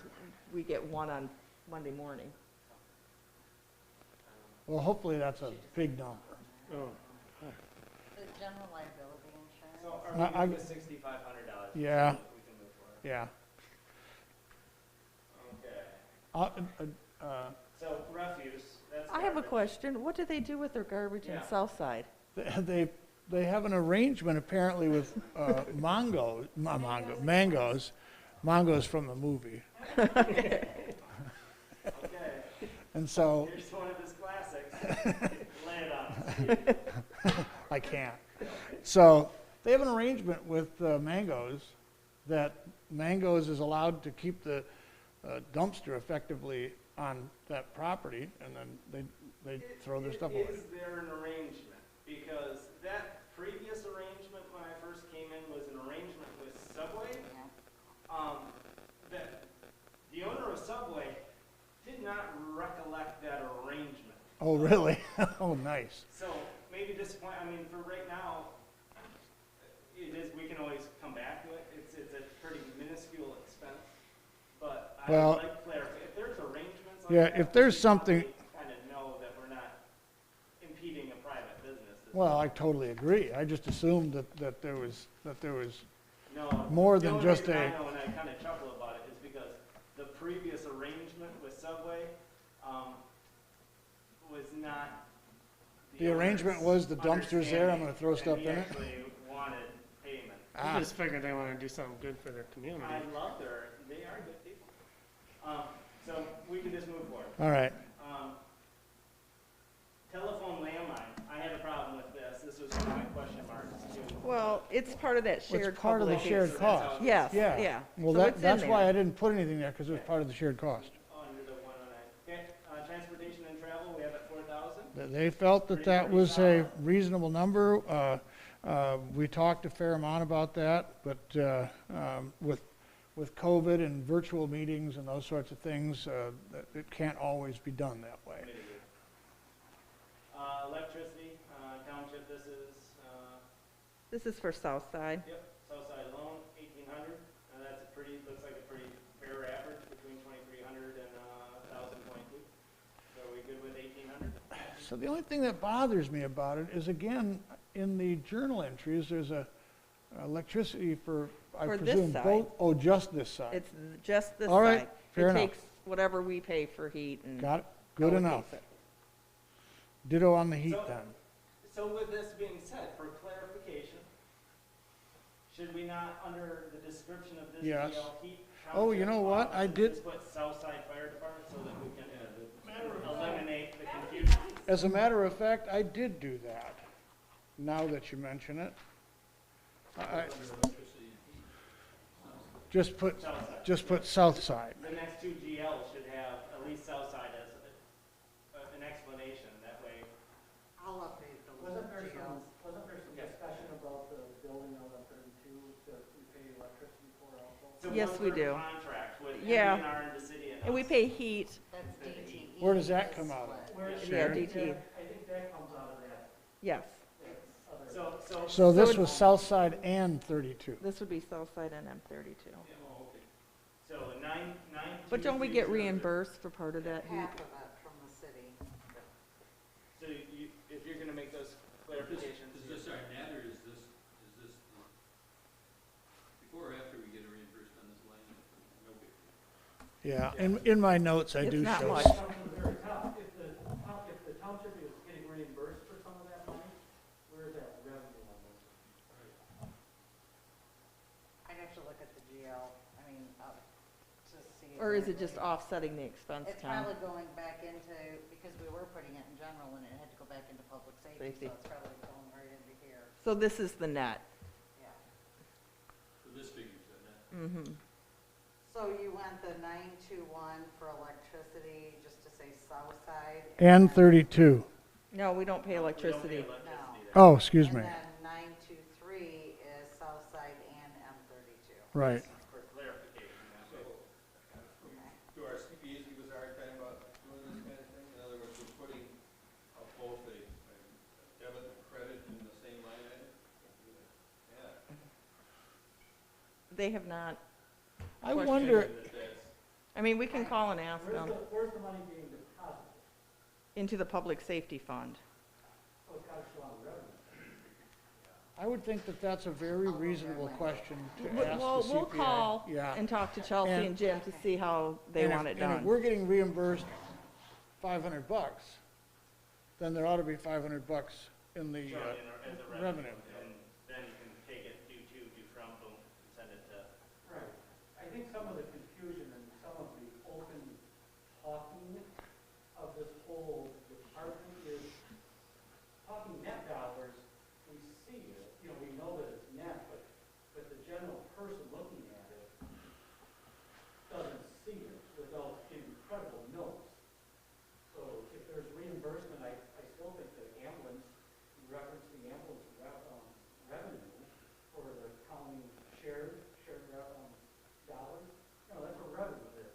we get one on Monday morning. Well, hopefully that's a big number. Oh, The general liability insurance. so are I- we good with $6,500? Yeah. We can move forward. Yeah. Okay. So refuse, that's. I have a garbage. question. What do they do with their garbage in Yeah. Southside? They have an arrangement apparently with mangoes from the movie. Okay, And so here's one of his classics. Lay it on. I can't. So they have an arrangement with Mangoes that Mangoes is allowed to keep the dumpster effectively on that property, and then they throw their stuff away. Is there an arrangement? Because that previous arrangement when I first came in was an arrangement with Subway. Yeah. That the owner of Subway did not recollect that arrangement. Oh, really? Oh, nice. So maybe disappoint, I mean, for right now, it is, we can always come back to it. It's a pretty minuscule expense, but I Well, would like clarity. If there's arrangements like Yeah, that, if there's we something, kind of know that we're not impeding a private business. well, I totally agree. I just assumed that there was No, more the than only just reason I a, know, and I kind of chuckle about it, is because the previous arrangement with Subway was not. the arrangement was the dumpster's there, I'm gonna throw stuff and in he it. actually wanted payment. I Ah, just figured they wanna do something good for their community. I love they are good people. So we can just move forward. all right. Telephone landline, I had a problem with this. This was one of my question marks too. Well, it's part of that It's shared part of the public. shared So that's cost. how- Yes, Yeah. yeah. Well, So it's in that's why there. I didn't put anything there, because it was part of the shared cost. Under the 109. Okay, transportation and travel, we have at 4,000. They felt that that was a reasonable number. We talked a fair amount about that, but with COVID and virtual meetings and those sorts of things, it can't always be done that way. Mitigated. Electricity, township, This is for Southside. yep, Southside alone, 1,800. That's looks like a pretty fair average between 2,300 and 1,022. So are we good with 1,800? So the only thing that bothers me about it is, again, in the journal entries, there's a electricity for, I For this presume, side. both, oh, just this side. It's just this All right, side. fair It enough. takes whatever we pay for heat and Got it? Good allocates enough. it. Ditto on the heat So- then. So with this being said, for clarification, should we not, under the description of this Yes. GL heat Oh, you know what? township I office, did- just put Southside Fire Department so that we can eliminate the confusion? As a matter of fact, I did do that, now that you mention it. I just put, Southside. just put south side. The next two GLs should have at least Southside as an explanation, that way. I'll update those Wasn't there some, GLs. wasn't there some discussion about the building on the 32 that we pay electricity for also? It's a Yes, we one-year do. Contract with Yeah. MNR and the city and And we us. pay heat. That's DTE. Where does that is come out of? split. Where- Yeah, DTE. I think that comes out of that, Yes. other. So this it- was south side and 32. This would be Southside and M32. So nine. But don't we get reimbursed for part of that heat? Half of it from the city. So if you're gonna make those clarifications. Is this our net, or is this before or after we get a reimbursement on this line? No big deal. Yeah, in my notes, I It's do not show. much. Comes from the very top. If the township is getting reimbursed for some of that money, where's that revenue on this? I'd have to look at the GL, I mean, to see. Or is it exactly. just offsetting the expense It's count? probably going back into, because we were putting it in general and it had to go back into public safety, Safety. so it's probably going right into here, So this is the net. yeah. So this figure's a net. Mm-hmm. So you want the 921 for electricity, just to say south side? And 32. No, we don't pay We don't electricity. pay electricity there. Oh, excuse me. And then 923 is south side and M32. Right. For clarification, that way. Do our CPAs give us a hard time about doing this kind of thing? In other words, we're putting both a debit and credit in the same line item? Yeah. They have not, I Question. wonder, I mean, we can call and ask them. Where's the money being deposited? Into the public safety fund. So it's gotta show on the revenue. I would think that that's a very reasonable question to ask the Well, CPA. we'll call Yeah. and talk to Chelsea And- and Jim to see how they And want if- it And if done. we're getting reimbursed $500, then there ought to be $500 in the Shown in as a revenue. And then you can take it, do to, do from, boom, and send it to. Right. I think some of the confusion and some of the open talking of this whole department is talking net dollars, we see it, we know that it's net, but the general person looking at it doesn't see it without incredible notes. So if there's reimbursement, I still think that ambulance, you reference the ambulance revenue for the county shared dollars, that's a revenue that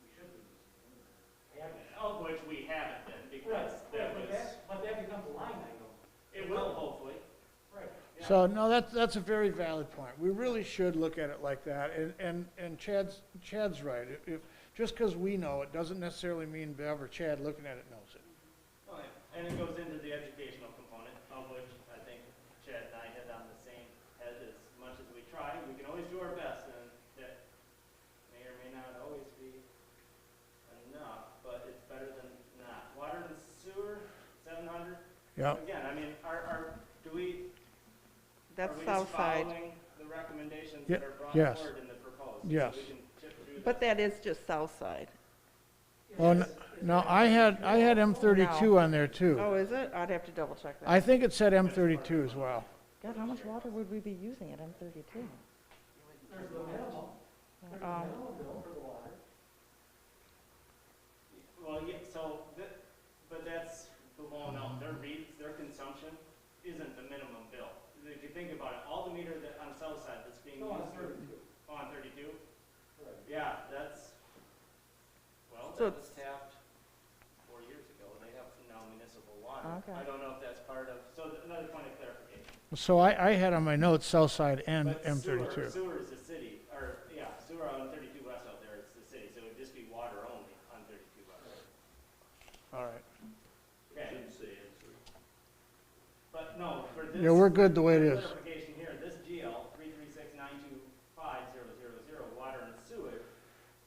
we should be using. Of which we haven't been, because that was, But that becomes a line item. it So, no, that's a very valid point. We really should look at it like that, and Chad's right. If, just because we know it, doesn't necessarily mean Bev or Chad looking at it knows it. Oh, yeah. And it goes into the educational component, of which I think Chad and I hit on the same head. As much as we try, we can always do our best, and that may or may not always be enough, but it's better than not. Water and sewer, 700. Yeah. Again, I mean, do we, That's are we just south side. following the recommendations Ye- that are brought yes. forward in the proposed? Yes. So we can chip through But this? that is just south side. Oh, no, I had M32 on there too. Oh, is it? I'd have to double check that. I think it said M32 as well. God, how much water would we be using at M32? There's the minimum, there's the Um, minimum bill for the water. Well, yeah, so, but that's below now, their consumption isn't the minimum bill. If you think about it, all the meter that on south side that's being No, on used for, 32. on 32, Right. yeah, that's, well, So that was tapped 4 years ago, they have now municipal water. Okay. I don't know if that's part of, so another point of clarification. So I had on my notes Southside and But M32. Sewer is the city, or, yeah, sewer on 32 west out there is the city, so it would just be water only on 32 west. All right. Okay. Shouldn't say answer. But no, for this. Yeah, we're good the way it is. Clarification here, this GL 336925000, water and sewer,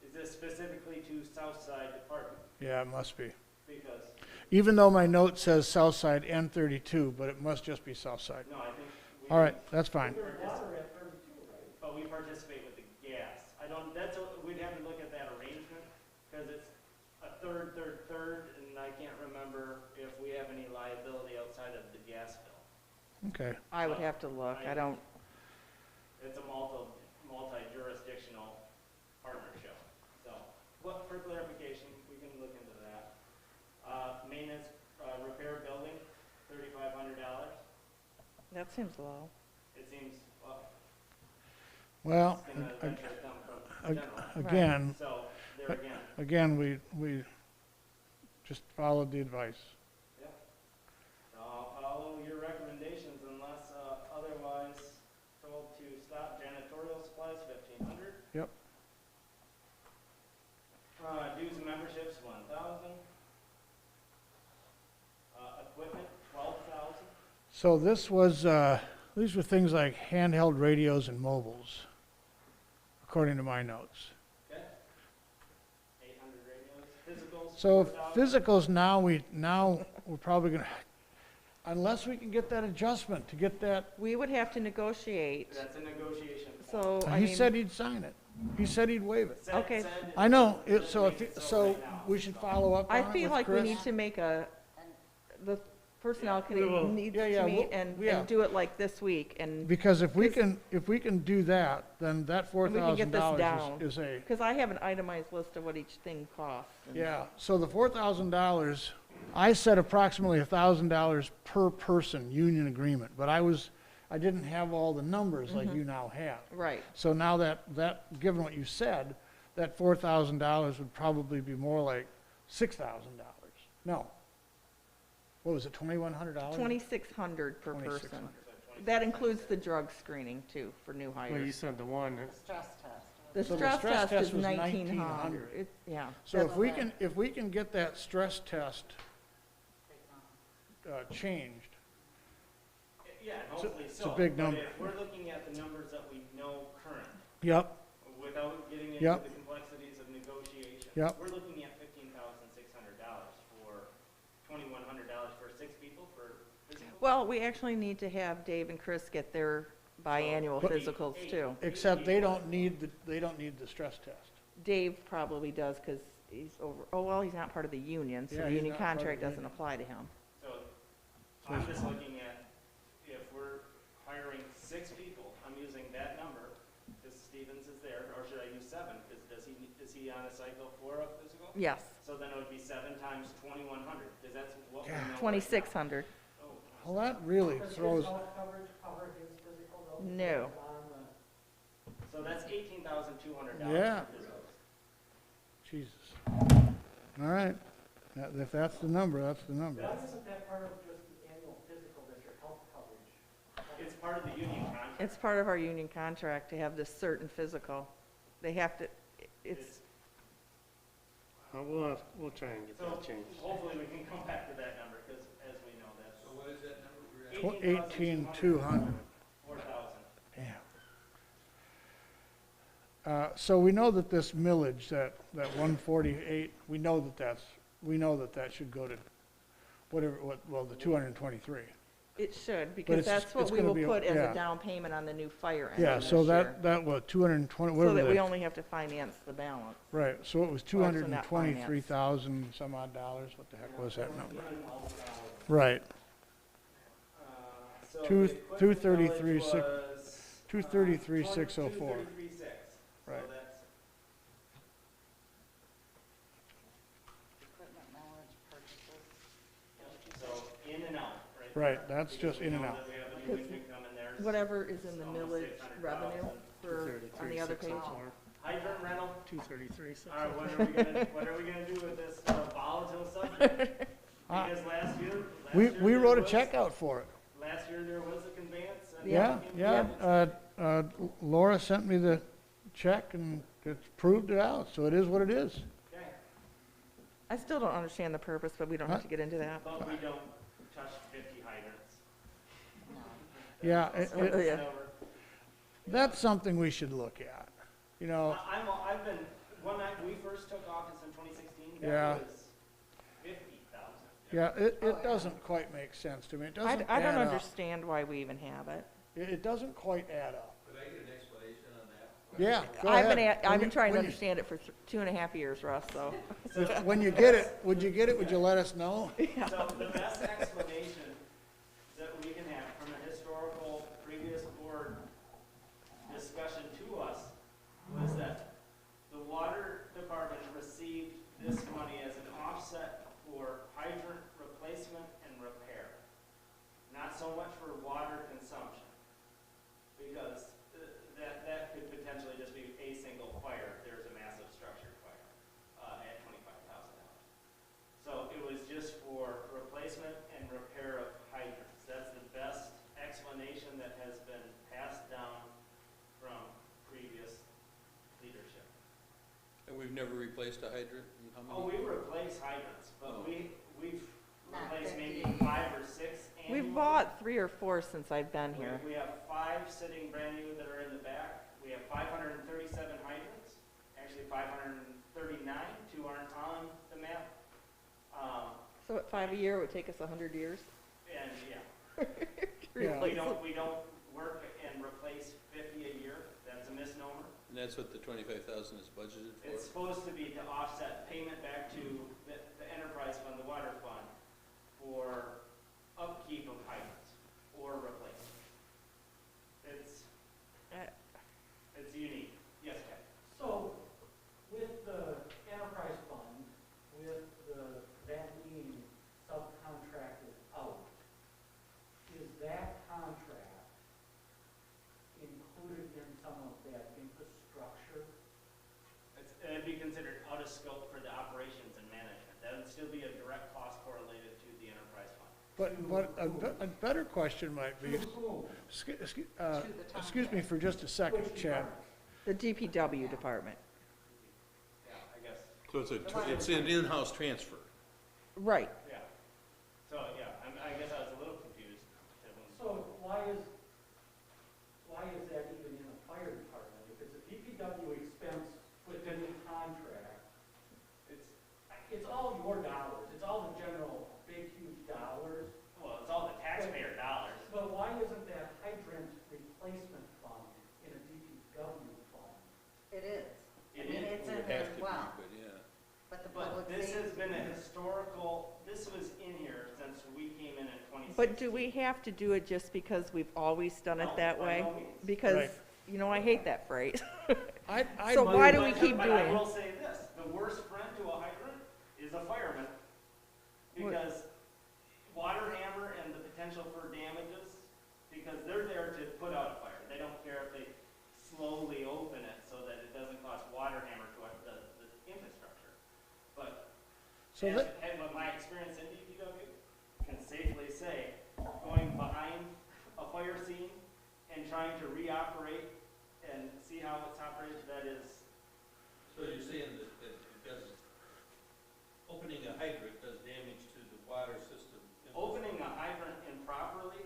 is this specifically to Southside Department? Yeah, it must be. Because, Even though my note says Southside and 32, but it must just be Southside. no, I think. All right, that's fine. There's water at 32, right? But we participate with the gas. We'd have to look at that arrangement, because it's a third, and I can't remember if we have any liability outside of the gas bill. Okay. I would have to look. I don't, It's a multi-jurisdictional partnership. So, what, for clarification, we can look into that. Maintenance, repair building, $3,500. that seems low. It seems, well, Well, it's gonna eventually come from general. again, So, there again, again, we just followed the advice. yeah. So I'll follow your recommendations unless, otherwise told to stop. Janitorial supplies, 1,500. Yep. Dues and memberships, 1,000. Equipment, 12,000. So this was, these were things like handheld radios and mobiles, according to my notes. Okay. 800 radios. Physicals, So 4,000. physicals, now we're probably gonna, unless we can get that adjustment to get that, We would have to negotiate, That's a negotiation. so, I he mean, said he'd sign it. He said he'd waive it. Okay. I know, so we should follow up on I it feel with like we Chris? need to make the personnel We will. committee needs Yeah, to yeah, meet we'll- yeah. and do it like this week, and, Because if we Because- can do that, then that we can get this $4,000 down. is a, because I have an itemized list of what each thing costs. and- yeah, so the $4,000, I said approximately $1,000 per person union agreement, but I didn't have all the numbers like you now have. Right, So now that, given what you said, that $4,000 would probably be more like $6,000. No. What was it, $2,100? 2,600 per person. 2,600. That includes the drug screening too, for new Well, you hires. said the one, The stress test. The So the stress stress test test is was 1,900. 1,900. Yeah, So that's- if we can get that stress test changed, Yeah, and It's a- hopefully it's a so. big But number. if we're looking at the numbers that we know current, yep, without getting into Yep. the complexities of negotiation, Yep. we're looking at $15,600 for $2,100 for 6 people for physical. well, we actually need to have Dave and Chris get their biannual But- physicals too. except they don't need the stress test. Dave probably does because he's over, oh, well, he's not part of the union, so Yeah, the he's union not part of the contract doesn't union. apply to him. So I'm just looking at, if we're hiring 6 people, I'm using that number, because Stevens is there, or should I use 7? Because is he on a cycle for a physical? Yes, So then it would be 7 times 2,100, because that's what we know. Yeah. right now. 2,600. Oh, Well, that really Does his throws, health coverage cover his physical though? No. On the- so that's $18,200. Yeah. for physicals. Jesus. All right, if that's the number, that's the number. Why isn't that part of just the annual physical that your health coverage? It's part of the union contract. It's part of our union contract to have this certain physical. They have to, it's, We'll try and get So that changed. hopefully we can come back to that number, because as we know, that's So what is that number we're at? 18,200. 4,000. Damn. So we know that this millage, that 148, we know that that should go to whatever, the 223. it should, because it's- that's what it's we gonna will be a- put as yeah. a down payment on the new fire engine Yeah, this so year. that was 220, So whatever that we that, only have to finance the balance. right, so it was Well, actually not 223,000 some odd dollars, what the heck was that number? Right, So Two- the equipment 233, millage six- was, 233,604. 233,600. Right. So that's, Equipment knowledge purchases. so in and out, right? Right, that's Because just we in and know out. that we have a new engine coming there. Whatever is in the Almost millage 600,000. revenue for, on the other page. Hydrant rental, 233, all right, what are we gonna do with this volatile subject? Uh, Because last year we there wrote a was- check out for it. Last year there was a conveyance. And Yeah, Laura sent me the check and it's proved it out, so it is what it is. Okay, I still don't understand the purpose, but we don't have to get into that. but we don't touch 50 hydrants. No. Yeah, That's it- also yeah. never- That's something we should look at, you know, I've been, when we first took office in 2016, Yeah. that was 50,000. yeah, it doesn't quite make sense to me. It doesn't I don't add up. understand why we even have it. It doesn't quite add up. Could I get an explanation on that? Yeah, go I've ahead. been, I've been trying to When you- understand it for 2.5 years, Russ, so. When you get it, would you let us know? So the best explanation that we can have from a historical previous board discussion to us was that the water department received this money as an offset for hydrant replacement and repair. Not so much for water consumption, because that could potentially just be a single fire if there's a massive structure fire at $25,000. So it was just for replacement and repair of hydrants. That's the best explanation that has been passed down from previous leadership. And we've never replaced a hydrant in how many? Oh, we replace hydrants, but Oh. we've Not replaced maybe 50. 5 or 6 annually. We've bought 3 or 4 since I've been here. We have 5 sitting brand new that are in the back. We have 537 hydrants, actually 539, 2 aren't on the map. So at 5 a year, it would take us 100 years And yeah, to Yeah. replace it. we don't work and replace 50 a year. That's a misnomer. And that's what the 25,000 is budgeted for? It's supposed to be to offset payment back to the enterprise fund, the water fund, for upkeep of hydrants or replacement. It's unique. Yes, Ken? So, with the enterprise fund, with that being subcontracted out, is that contract included in some of that infrastructure? It'd be considered out of scope for the operations and management. That would still be a direct cost correlated to the enterprise fund. But a better question might be, To whom? excuse me for just a second, Which Chad. department? The DPW department. Yeah, I guess, So it's an in-house transfer? Right. yeah. So, yeah, I guess I was a little confused. So why is that even in the fire department? If it's a DPW expense within the contract, it's all your dollars, it's all the general big huge dollars. Well, it's all the taxpayer dollars. But why isn't that hydrant replacement fund in a DPW fund? It is. I It mean, is. it's It in would there have as to be, well, but yeah. but the But public this has safety. been a historical, this was in here since we came in 2016. But do we have to do it just because we've always done No, it that by way? no means. Because, Right. you know, I hate that phrase. I So why do we But- keep but doing I it? will say this, the worst friend to a hydrant is a fireman, because water hammer and the potential for damages, because they're there to put out a fire. They don't care if they slowly open it so that it doesn't cause water hammer to the infrastructure. But So and, that, and with my experience in DPW, can safely say, going behind a fire scene and trying to reoperate and see how it's operated, that is, So you're saying that it does, opening a hydrant does damage to the water system? opening a hydrant improperly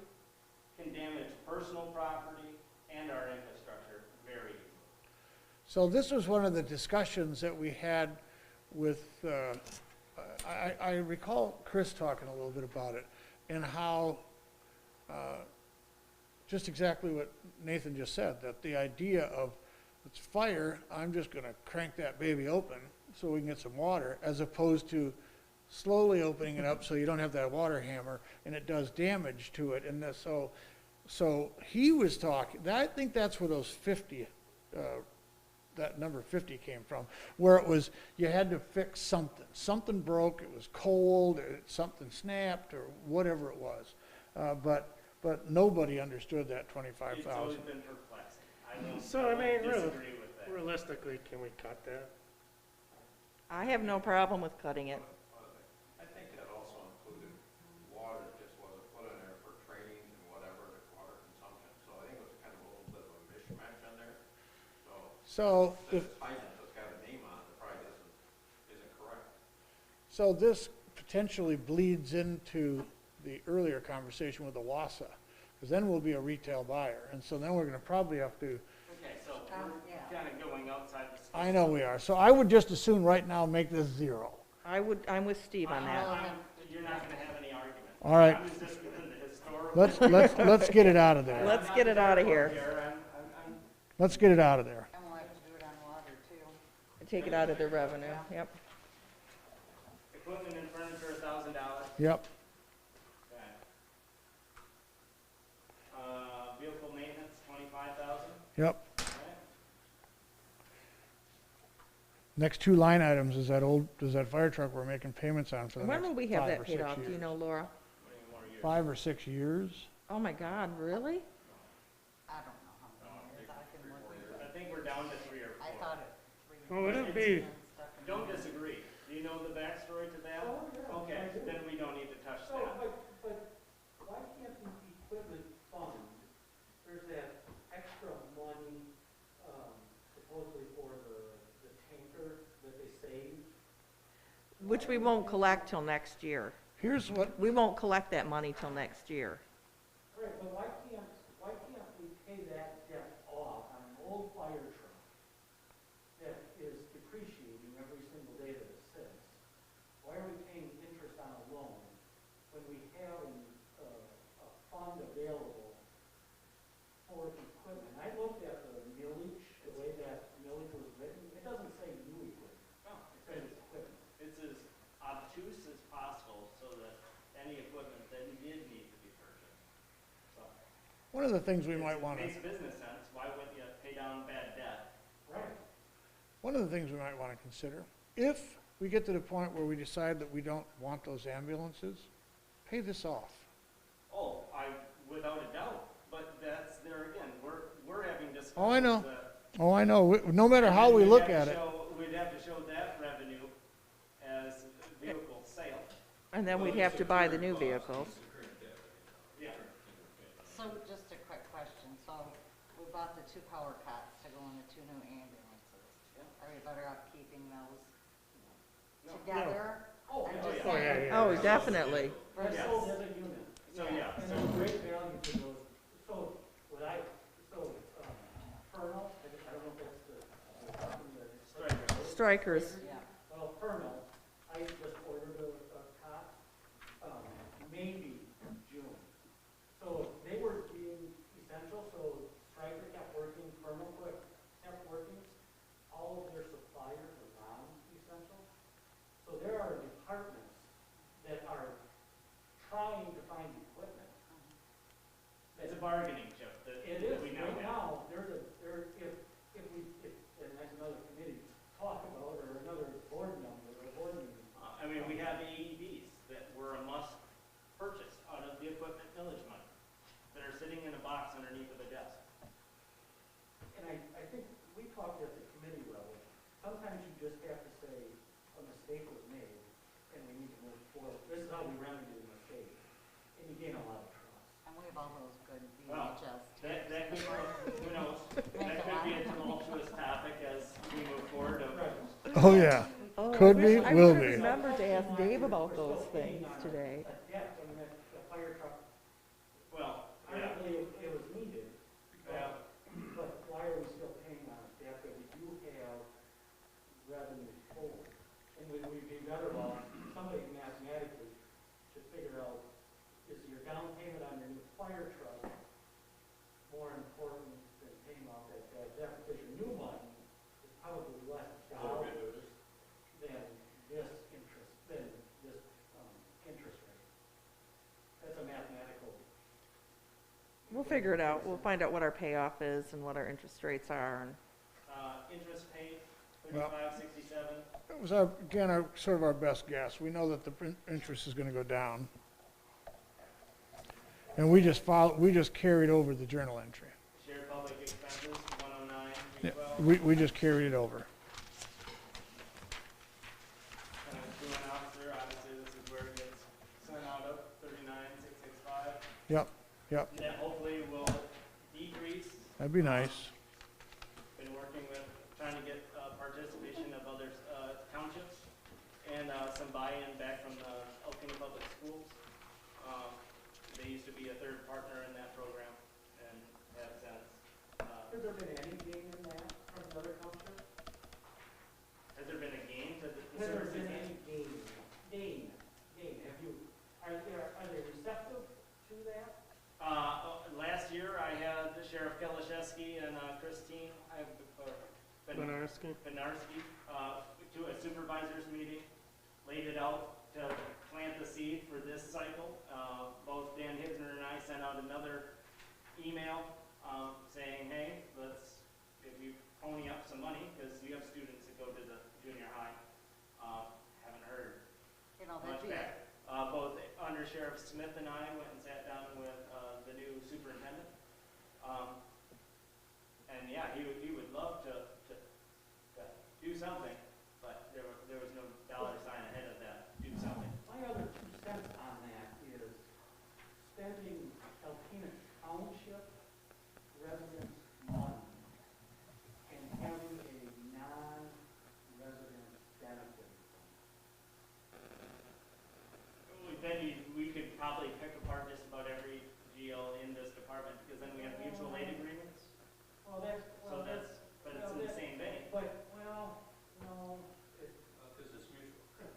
can damage personal property and our infrastructure very easily. So this was one of the discussions that we had with, I recall Chris talking a little bit about it, and how, just exactly what Nathan just said, that the idea of, it's fire, I'm just gonna crank that baby open so we can get some water, as opposed to slowly opening it up so you don't have that water hammer, and it does damage to it, and so he was talking, I think that's where those 50, that number 50 came from, where it was, you had to fix something. Something broke, it was cold, something snapped, or whatever it was. But nobody understood that 25,000. It's always been perplexing. I don't disagree with that. Realistically, can we cut that? I have no problem with cutting it. I think that also included water, just wasn't put in there for trainings and whatever, the water consumption. So I think it was kind of a little bit of a mishmash in there. So This if, hydrant that's got a name on it, that probably isn't correct. so this potentially bleeds into the earlier conversation with the WASA, because then we'll be a retail buyer, and so then we're gonna probably have to, Okay, so yeah. we're kind of going outside the. I know we are, so I would just as soon right now make this 0. I'm with Steve on that. You're not going to have any argument. All right. I was just within the historical. Let's get it out of there. Let's get it out of here. I'm Let's get it out of there. And we'll have to do it on water too. Take it out of their revenue, yep. Equipment and furniture, $1,000. Yep. Okay. Vehicle maintenance, 25,000. Yep. Okay. Next 2 line items is that fire truck we're making payments on for the When next will we have 5 that or paid 6 off, do you years. know, Laura? 20 more years. 5 or 6 years? Oh my God, really? I don't know how many years, I can look into I it. think we're down to 3 or 4. I thought it. Oh, it'll be, Don't disagree. Do you know the backstory to that? Oh, yeah, Okay, I do. then we don't need to touch So, that. but why can't the equipment fund, there's that extra money, supposedly for the tanker that they saved? Which we won't collect till next year. Here's what, We won't collect that money till next year. Right, but why can't we pay that debt off on an old fire truck that is depreciating every single day that it sits? Why are we paying interest on a loan when we have a fund available for equipment? I looked at the millage, the way that millage was written, it doesn't say new equipment, No, it says equipment. it's as obtuse as possible so that any equipment that did need to be purchased. So, one of the things we might want to, Makes business sense. Why wouldn't you pay down bad debt? Right. one of the things we might want to consider, if we get to the point where we decide that we don't want those ambulances, pay this off. Oh, without a doubt. But that's there again. We're having discussions. Oh, I know. that- Oh, I know, no matter how we We'd look have at to it. We'd have to show that revenue as vehicle sale. And then we'd have to buy the new vehicles. Yeah. So just a quick question, so we bought the 2 power cots to go in the 2 new ambulances. Are we better off keeping those No. together? Oh, I'm yeah. just oh, yeah, saying, yeah. Oh, definitely. They're Yes. sold as a unit. So, yeah. And there's great value to those. So, Pernal, I don't know if that's the company that is. Strikers. Strikers. yeah. Well, Pernal, I just ordered a cot, maybe June. So they were being essential, so Stryker kept working, Pernal kept working. All of their suppliers are non-essential. So there are departments that are trying to find equipment. It's a bargaining chip that It is, we now right have. now, and that's another committee talk about, or another board member, or board meeting. I mean, we have AEDs that were a must purchase out of the equipment millage money that are sitting in a box underneath of a desk. And I think we talked at the committee level, sometimes you just have to say, a mistake was made, and we need to move forward. This is how we remedy the mistake, and you gain a lot of trust. And we have all those good Well, VHS That tapes. could Oh, yeah. Oh, Could be, I will would've be. remembered to ask Dave about those things today. A debt, I mean, the fire truck, Well, yeah, arguably it was needed, yeah. but why are we still paying on a debt that we do have revenue for? And would we be better off, somebody mathematically should figure out, is your down payment on your new fire truck more important than paying off that debt? Because your new money is probably less dollars than this interest rate. That's a mathematical. We'll figure it out. We'll find out what our payoff is and what our interest rates are. And Interest paid, Well- 3567. It was again, sort of our best guess. We know that the interest is gonna go down. And we just carried over the journal entry. Shared public expenses, 109, Yeah, 312. we just carried it over. To an officer, obviously this is where it gets sent out of, 39,665. Yep, yep, And that hopefully will decrease. that'd be nice. Been working with, trying to get participation of other townships and some buy-in back from the Alpena Public Schools. They used to be a third partner in that program and have since. Has there been any gain in that from the other township? Has there been a gain to the Has there services? been any gain? Have you, are they receptive to that? Last year, I had Sheriff Kelishewski and Christine, Benarski. Benarski, to a supervisors meeting, laid it out to plant the seed for this cycle. Both Dan Hibner and I sent out another email saying, hey, if you pony up some money, because you have students that go to the junior high, haven't heard You know, much that'd be, back. Both Under Sheriff Smith and I went and sat down with the new superintendent. And yeah, he would love to do something, but there was no dollar sign ahead of that, do something. My other 2 cents on that is spending Alpena Township residents' money and having a non-resident benefit fund. We could probably pick apart just about every GL in this department, because then we have mutual aid agreements. Well, that's, So that's, but it's in the same vein. but, well, no, Because it's mutual.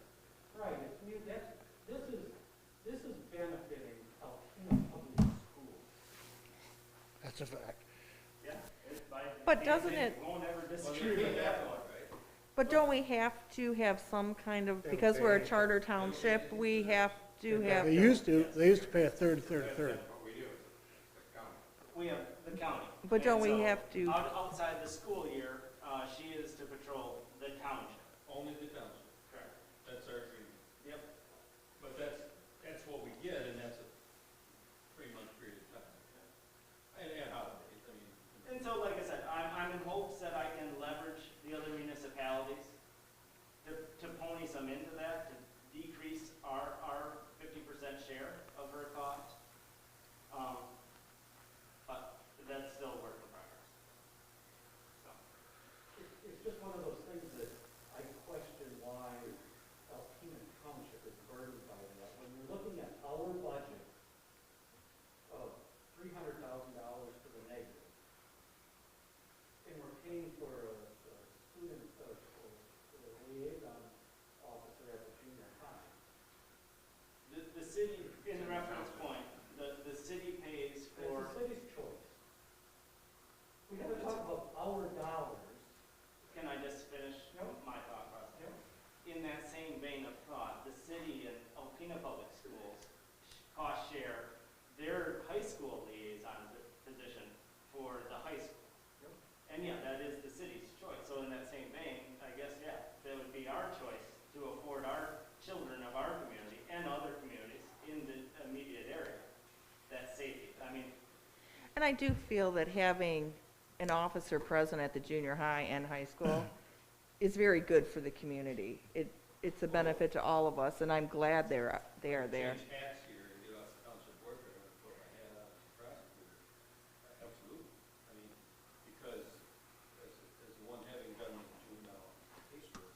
right, it's new, this is benefiting Alpena Public Schools. That's a fact. Yeah. But doesn't it- Won't ever Well, disagree they with did that that one. one, right? But don't we have to have some kind of, because we're a charter township, we have to have, They used to pay a third. That's what we do, the county. We have the county. but don't And we so have to, Outside the school year, she is to patrol the township. Only the township. Correct. That's our agreement. Yep. But that's what we get, and that's a 3-month period of time. And holidays, I mean. And so, like I said, I'm in hopes that I can leverage the other municipalities to pony some into that, to decrease our 50% share of her cost. But that's still a work in progress. So, It's just one of those things that I question why Alpena Township is burdened by that. When you're looking at our budget of $300,000 to the negative, and we're paying for a student, for the liaison officer at the junior high. the city, in the reference point, the city pays It's for, the city's choice. We have to talk about our dollars. can I just finish Yep. my thought process? In that same vein of thought, the city and Alpena Public Schools cost share their high school liaison position for the high school. Yep. And yeah, that is the city's choice. So in that same vein, I guess, yeah, that would be our choice to afford our children of our community and other communities in the immediate area that safety. I mean, and I do feel that having an officer present at the junior high and high school is very good for the community. It's a benefit to all of us, and I'm glad they are there. Change hats here and get off the township board, but I'm gonna put my hat on as a prosecutor. Absolutely. I mean, because as the one having done the juvenile casework,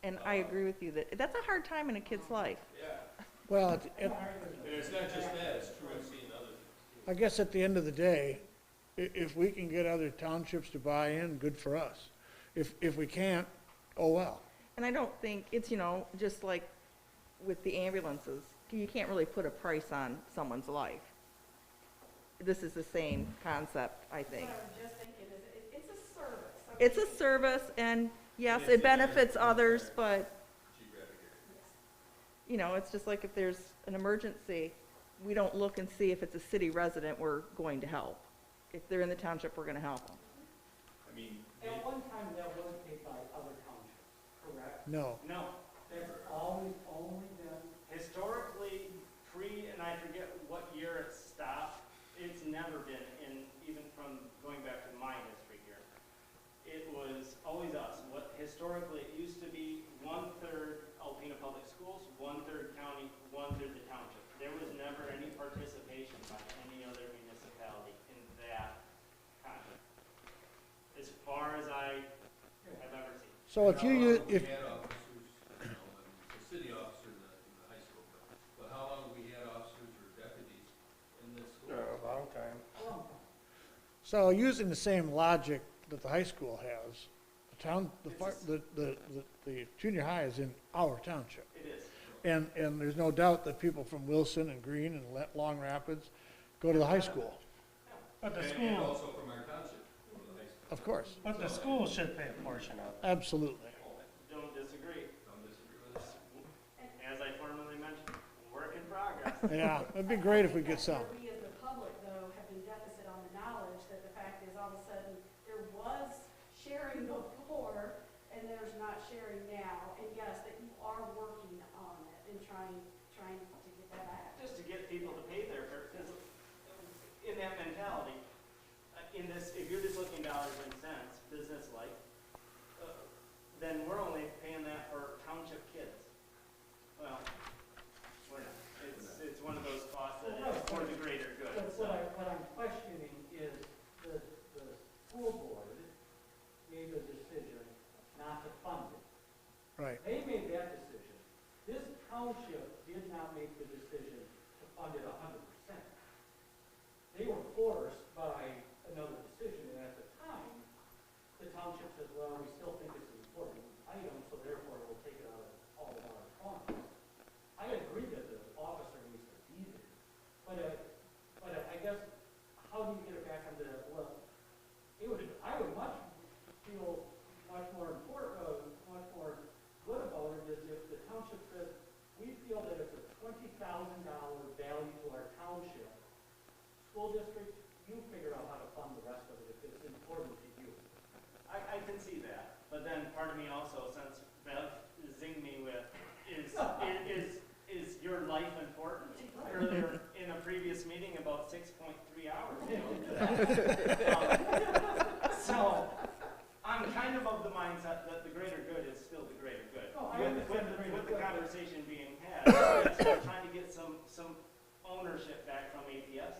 And I agree with you that, that's a hard time in a kid's life. Yeah, Well, and it's not just that, it's true in seeing other things. I guess at the end of the day, if we can get other townships to buy in, good for us. If we can't, oh well. And I don't think, it's, you know, just like with the ambulances, you can't really put a price on someone's life. This is the same concept, I think. What I was just thinking is, it's a service. so It's a service, and yes, it benefits others, but, Geographic area. you know, it's just like if there's an emergency, we don't look and see if it's a city resident, we're going to help. If they're in the township, we're gonna help them. I mean, At one time, that was paid by other townships, correct? No. No, That's always only been, historically, and I forget what year it stopped, it's never been in, even from going back to my history here. It was always us. What historically, it used to be 1/3 Alpena Public Schools, 1/3 county, 1/3 the township. There was never any participation by any other municipality in that contract, as far as I have ever seen. So if you use, We if, had officers, you know, and the city officer in the high school, but how long have we had officers or deputies in this school? A long time. so using the same logic that the high school has, the town, the junior high is in our township. It is. And there's no doubt that people from Wilson and Green and Long Rapids go to the high school, But the And school, also from our township, from the high school. of course, but the school should pay a portion of it. absolutely. Don't disagree. Don't disagree with us. As I formerly mentioned, work in progress. Yeah, it'd be great if we get some. We as the public, though, have been deficit on the knowledge that the fact is all of a sudden there was sharing before and there's not sharing now. And yes, that you are working on it and trying to get that back. Just to get people to pay their fair, because in that mentality, in this, if you're just looking dollars and cents, business-like, then we're only paying that for township kids. Well, we're not. It's one of those costs that is for the greater good. but So what I'm questioning is the school board made the decision not to fund it. Right. They made that decision. This township did not make the decision to fund it 100%. They were forced by another decision, and at the time, the township said, well, we still think it's an important item, so therefore we'll take it out of all of our funds. I agree that the officer needs to be there, but I guess, how do you get it back on the, well, I would feel much more much more good about it is if the township says, we feel that it's a $20,000 value to our township. School district, you figure out how to fund the rest of it if it's important to you. I can see that, but then part of me also, since Bev zinged me with, is your life important? Earlier in a previous meeting about 6.3 hours ago. So, I'm kind of the mindset that the greater good is still the greater good. No, I understand the greater With the good. conversation being had, we're trying to get some ownership back from APS,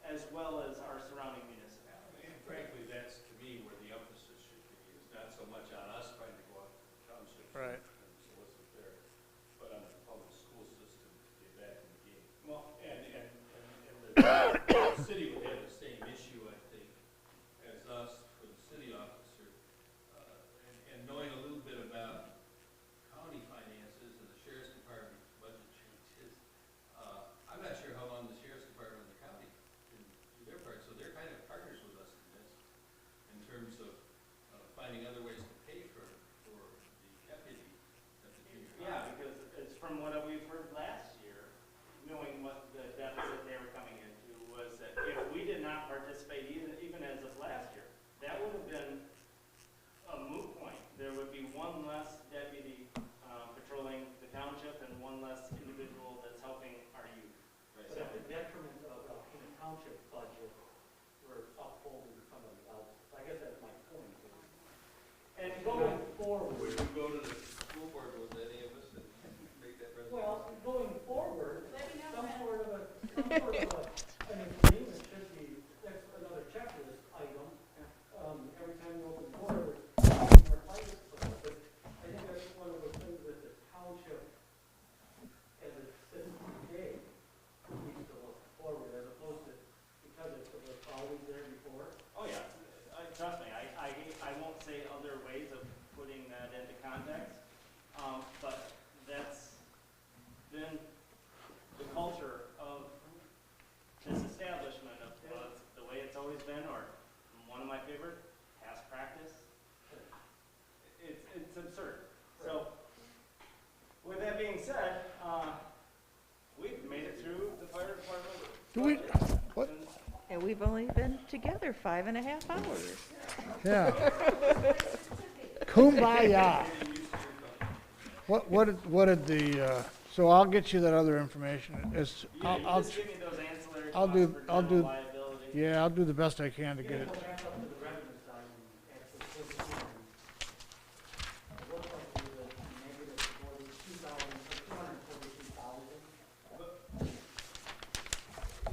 as well as our surrounding municipalities. And frankly, that's to me where the emphasis should be, is not so much on us trying to go out to the townships Right. and solicit there, but on the public school system to get back in the game. Well, And the city would have the same issue, I think, as us for the city officer. And knowing a little bit about county finances and the sheriff's department budget changes, I'm not sure how long the sheriff's department and the county can do their part, so they're kind of But that's been the culture of this establishment, of the way it's always been, or one of my favorite, past practice. It's absurd. So, with that being said, we've made it through the fire department. Do we, budget what? since- And we've only been together 5.5 hours. Yeah. Kumbaya. What did the, so I'll get you that other information. It's, Yeah, you I'll, just give me those ancillary I'll costs do- for I'll general do- liability. yeah, I'll do the best I can to get Yeah, it. go back up to the revenue side and actually put it in. It looks like it was a negative 42,000, or 242,000.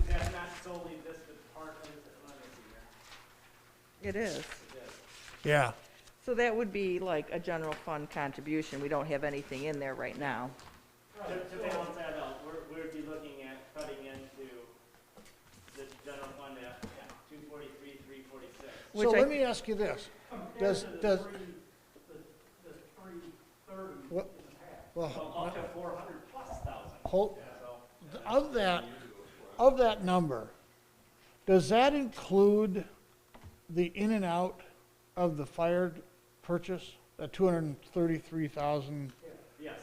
That's not solely this department, let me see here. It is. It is. Yeah, So that would be like a general fund contribution. We don't have anything in there right now. To balance that out, we'd be looking at cutting into the general fund at 243, 346. Which so I let me ask you this. Does, Compared to does, the 330 in the What- past. So well, up to 400 plus thousand. hold, So, of that number, does that include the in and out of the fire purchase, that 233,000? yes,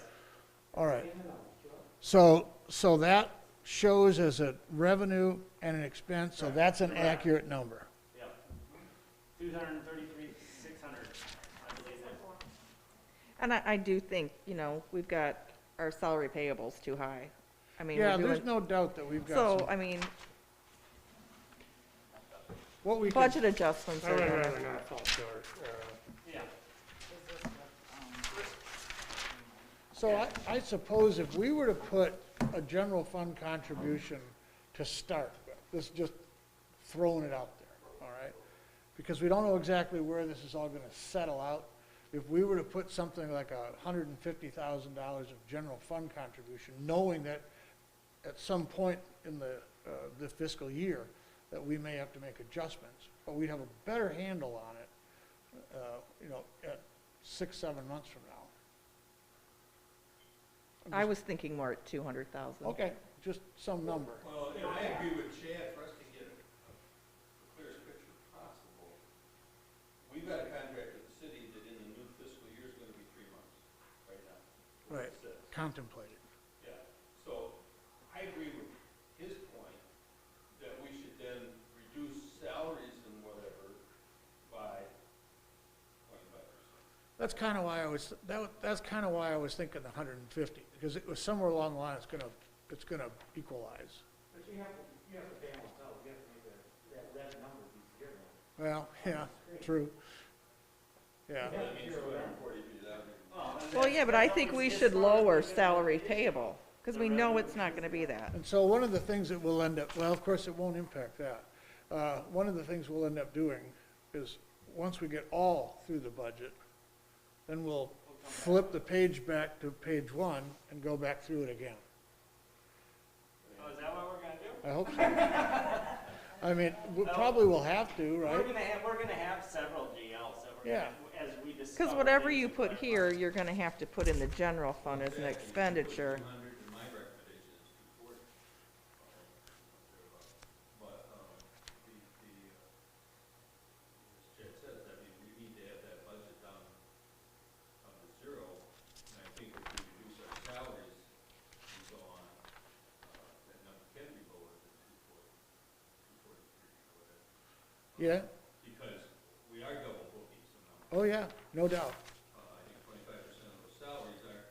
All right. In and out, sure. So that shows as a revenue and an expense, so that's an Correct. accurate number. yeah. 233, 600, I believe that. And I do think, you know, we've got our salary payables too high. I mean, Yeah, we're there's doing, no doubt that we've got so, some, I mean, what we could, budget adjustments I are would gonna, rather not fall short. Yeah. Is this what, so I suppose if we were to put a general fund contribution to start, this is just throwing it out there, all right? Because we don't know exactly where this is all gonna settle out. If we were to put something like $150,000 of general fund contribution, knowing that at some point in the fiscal year, that we may have to make adjustments, but we'd have a better handle on it, you know, at 6, 7 months from now. I was thinking more at 200,000. Okay, just some number. Well, and I agree with Chad, for us to get the clearest picture possible, we've got a contract with the city that in the new fiscal year is gonna be 3 months, right now. Right. It says. Contemplated. Yeah, so I agree with his point that we should then reduce salaries and whatever by 25%. That's kind of why I was, that's kind of why I was thinking 150, because it was somewhere along the line, it's gonna equalize. But you have to balance out, you have to make that red number be zero. Well, yeah, true. Yeah. So that means 243,000. Well, yeah, but I think we should lower salary payable, because we know it's not gonna be that. And so one of the things that we'll end up, well, of course, it won't impact that. One of the things we'll end up doing is, once we get all through the budget, then we'll flip the page back to page 1 and go back through it again. Oh, is that what we're gonna do? I hope so. I mean, we probably will have to, We're right? gonna have several GLs that we're Yeah. gonna, as we discuss. Because whatever you put here, you're gonna have to put in the general fund as an expenditure. 200, and my recommendation is 240. But, as Chad says, I mean, we need to have that budget down to zero, and I think if we reduce our salaries and so on, that number can be lower than 240, 243, or whatever. Yeah? Because we are double booking some numbers. Oh, yeah, no doubt. I think 25% of those salaries are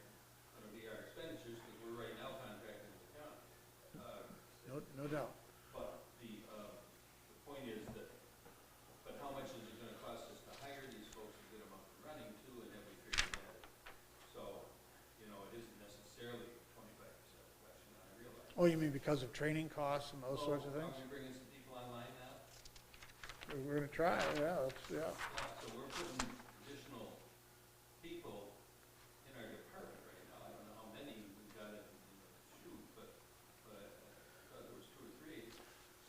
gonna be our expenditures, because we're right now contracted with the county. No doubt. But the point is that, but how much is it gonna cost us to hire these folks and get them up and running too, and have we figured that? So, you know, it isn't necessarily a 25% question, I realize. Oh, you mean because of training costs and those sorts of things? Are we bringing some people online now? We're gonna try, yeah, yeah. Yeah, so we're putting additional people in our department right now. I don't know how many we've got in the chute, but I thought there was 2 or 3.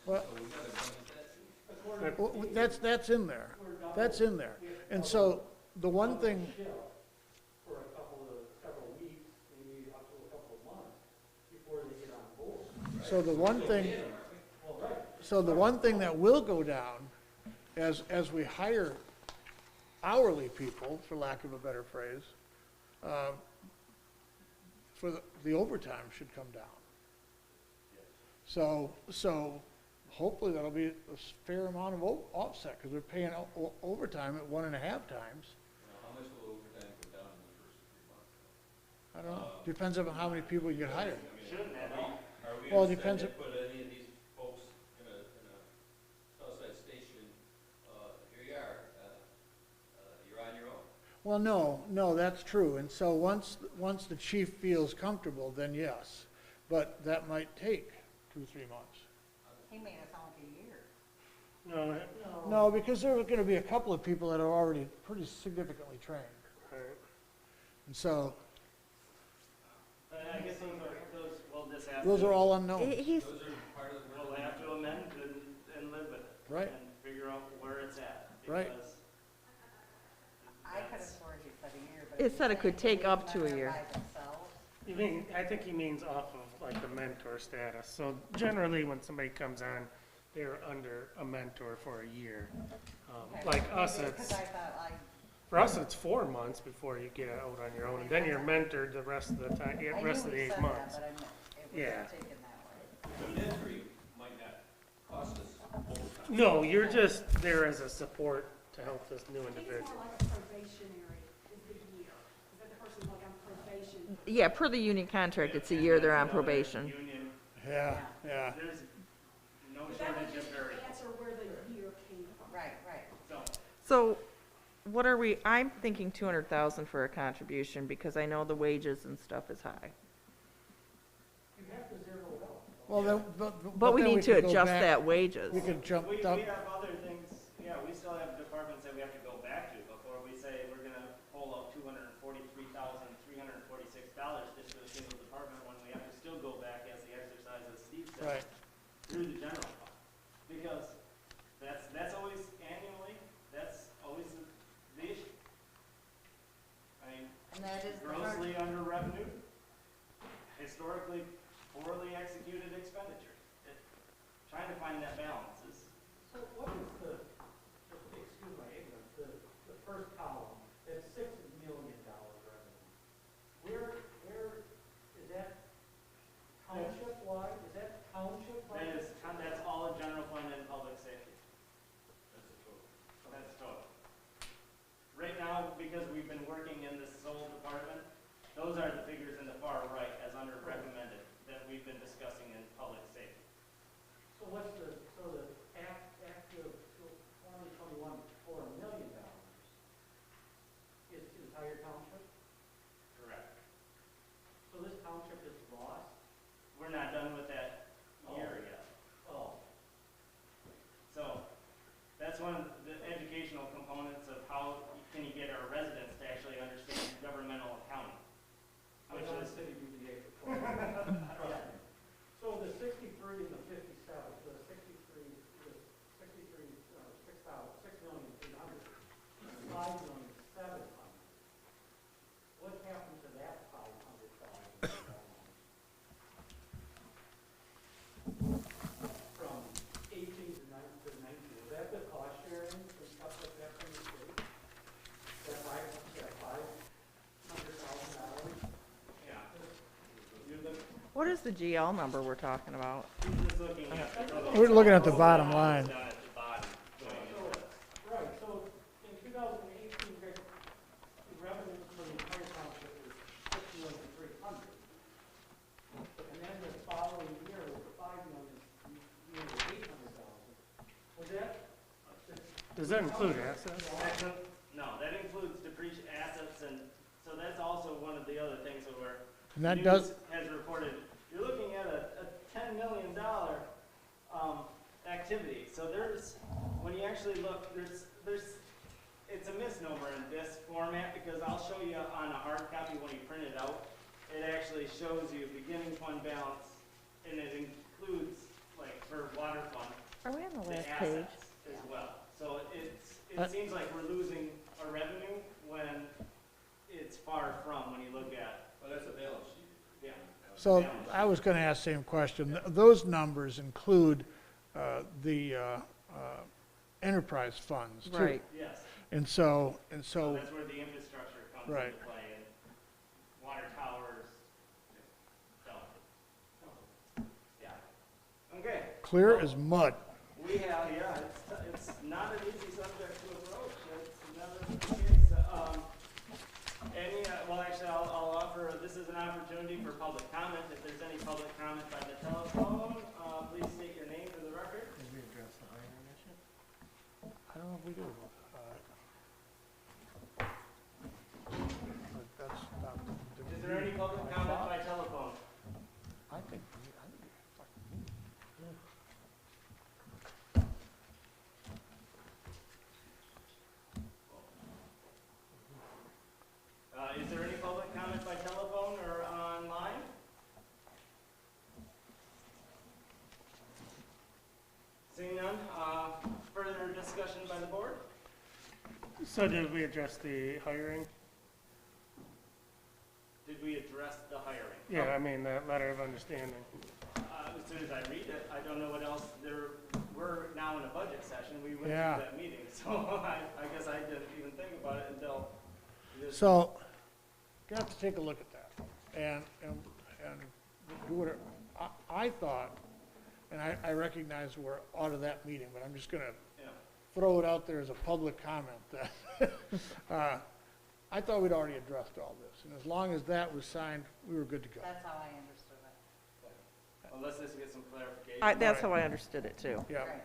Well- So we gotta budget that too. Well, that's in there. That's in there. And so, the one thing, For a couple of, several So the one thing, so the one thing that will go down as we hire hourly people, for lack of a better phrase, for the overtime should come down. So hopefully that'll be a fair amount of offset, because we're paying overtime at 1.5 times. How much will overtime go down in the first 3 months? I don't know, depends on how many people you get hired. Shouldn't that be? Are we Well, it gonna depends send it, put any of these folks in a Southside station, here you are, you're on your own? Well, no, that's true, and so once the chief feels comfortable, then yes, but that might take 2-3 months. He made it sound like a year. No, No, because there are gonna be a couple of people that are already pretty significantly trained, alright. and so I guess we'll just have those to, are all unknown, He's, Those are part of the. we'll have to amend and live with it. Right. And figure out where it's at. Right. Because I could have sworn he said a year, but. It if he's said it could saying take up leave to a them year. by themselves, You mean, I think he means off of like the mentor status. So generally, when somebody comes on, they're under a mentor for a year. okay, Like us, maybe, it's, Cause I thought like, for us, it's 4 months before you get out on your own, and then you're mentored the rest of the time, I knew rest of the he 8 said that, months. but I meant it Yeah. wasn't taken that way. The mentoring might not cost us overtime. No, you're just there as a support to help this new I think it's individual. more like a probationary is the year, is that the person's like on probation. yeah, per the union contract, it's a year they're on probation. Union, yeah, yeah. there's no But that would shortage of just variables. answer where the year came from. Right, right. So, So, what are we, I'm thinking 200,000 for a contribution, because I know the wages and stuff is high. You have to zero it out. Well, then, But we then need to could go adjust back- that wages. We could jump we up, have other things, yeah, we still have departments that we have to go back to before we say we're gonna pull out $243,346 just for a single department, when we have to still go back as the exercise, as Steve said, right, through the general fund. Because that's always annually, that's always the issue. I mean, And that is the hard, grossly under revenue, historically poorly executed expenditure. Trying to find that balance is, So what is excuse my ignorance, the first column, that's $6 million revenue. Where is that township-wide, is that township-wide? that's all in general fund and public safety. That's the total. That's total. Right now, because we've been working in this sole department, those are the figures in the far right as under recommended that we've been discussing in public safety. So what's the active 2021 for $1 million is the entire township? Correct. So this township is lost? We're not done with that year yet. Oh, So that's one of the educational components of how can you get our residents to actually understand governmental accounting. I was Which on is, city BDA before. Trust me. So the 63 and the 57, the 63, the 63, 6,300, 5,700. What happened to that 500,000? From 18 to 19, was that the cost sharing and stuff like that from the state? That $500,000? yeah. You're the, What is the GL number we're talking about? you're just looking at. We're looking at the bottom line. Down at the bottom, going into this. Right, so in 2018, the revenue for the entire township was $6,300,000. And then the following year was $5,800,000. Was that? Does that include assets? No, that includes depreciation assets, and so that's also one of the other things that we're. and that News does, has reported, you're looking at a $10 million activity. So there's, when you actually look, it's a misnomer in this format, because I'll show you on a hard copy when you print it out. It actually shows you beginning fund balance, and it includes, like, for water fund, Are we on the the last page? assets as well. So it Uh, seems like we're losing our revenue when it's far from, when you look at, Well, that's a balance sheet. yeah. So I was gonna ask the same question. Those numbers include, the, enterprise funds too. Right. Yes. And so, So that's where the infrastructure comes Right. into play, and water towers, so. Yeah. Okay. clear as mud. We have, yeah, it's not an easy subject to approach, it's never the case. Well, actually, I'll offer, this is an opportunity for public comment. If there's any public comment by the telephone, please state your name for the record. Did we address the hiring issue? I don't know if we do. But that's not. Is there any public comment by telephone? I think. Is there any public comment by telephone or online? Seeing none, further discussion by the board? So did we address the hiring? Did we address the hiring? Yeah, I mean, that letter of understanding. As soon as I read it, I don't know what else we're now in a budget session, we went Yeah. through that meeting, so I guess I didn't even think about it until this. So, you have to take a look at that and do whatever. I thought, and I recognize we're out of that meeting, but I'm just gonna Yeah. throw it out there as a public comment that, I thought we'd already addressed all this. And as long as that was signed, we were good to go. That's how I understood it. Well, let's just get some clarification. That's how I understood it too. Yeah. Right.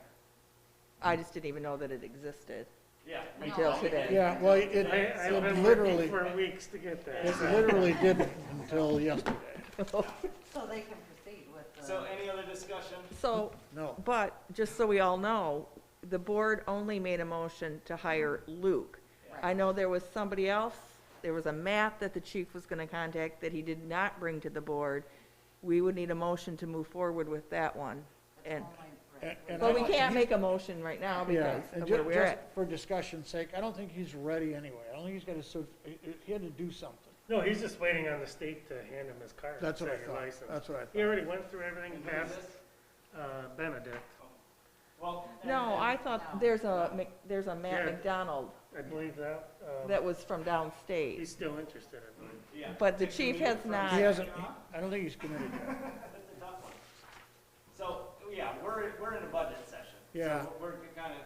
I just didn't even know that it existed. Yeah. Until today. Yeah, well, it I've been working literally, for weeks to get that. it literally didn't until yesterday. So they can proceed with the. So any other discussion? So, No. but, just so we all know, the board only made a motion to hire Luke. I know there was somebody else, there was a Matt that the chief was gonna contact that he did not bring to the board. We would need a motion to move forward with that one. It's And, only- right. And but we I- can't make a motion right now Yeah, because and of where ju- we're just at. for discussion's sake, I don't think he's ready anyway. I don't think he's got he had to do something. No, he's just waiting on the state to hand him his card. That's what I second thought. license. That's what I He thought. already went through everything And who is past, this? Benedict. Well. No, I thought there's a Matt Yeah. McDonald I believe that, that was from downstate. he's still interested, I believe. Yeah. But the Can chief we has confirm not- He that? hasn't, I don't think he's committed yet. That's a tough one. So, yeah, we're in a budget session. Yeah. So we're kind of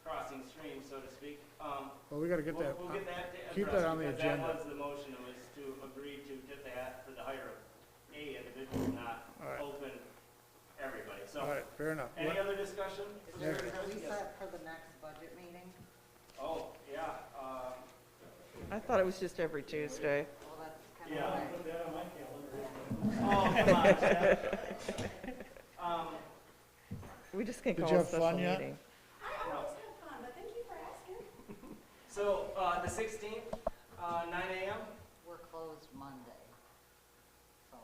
crossing streams, so to speak. Well, we gotta get that, We'll get that keep addressed, that on the because agenda. that was the motion, it was to agree to get that for the hire of a individual, not All right. open everybody. So, all right, fair enough. any other discussion? Is Yeah. there a Yes. reset for the next budget meeting? Oh, yeah, I thought it was just every Tuesday. Well, that's kind of. Yeah. Put that on my calendar. oh, come on, Jeff. We just can't Did call you a have special fun yet? meeting. I always have fun, but thank you for asking. So, the 16th, 9 AM? We're closed Monday. So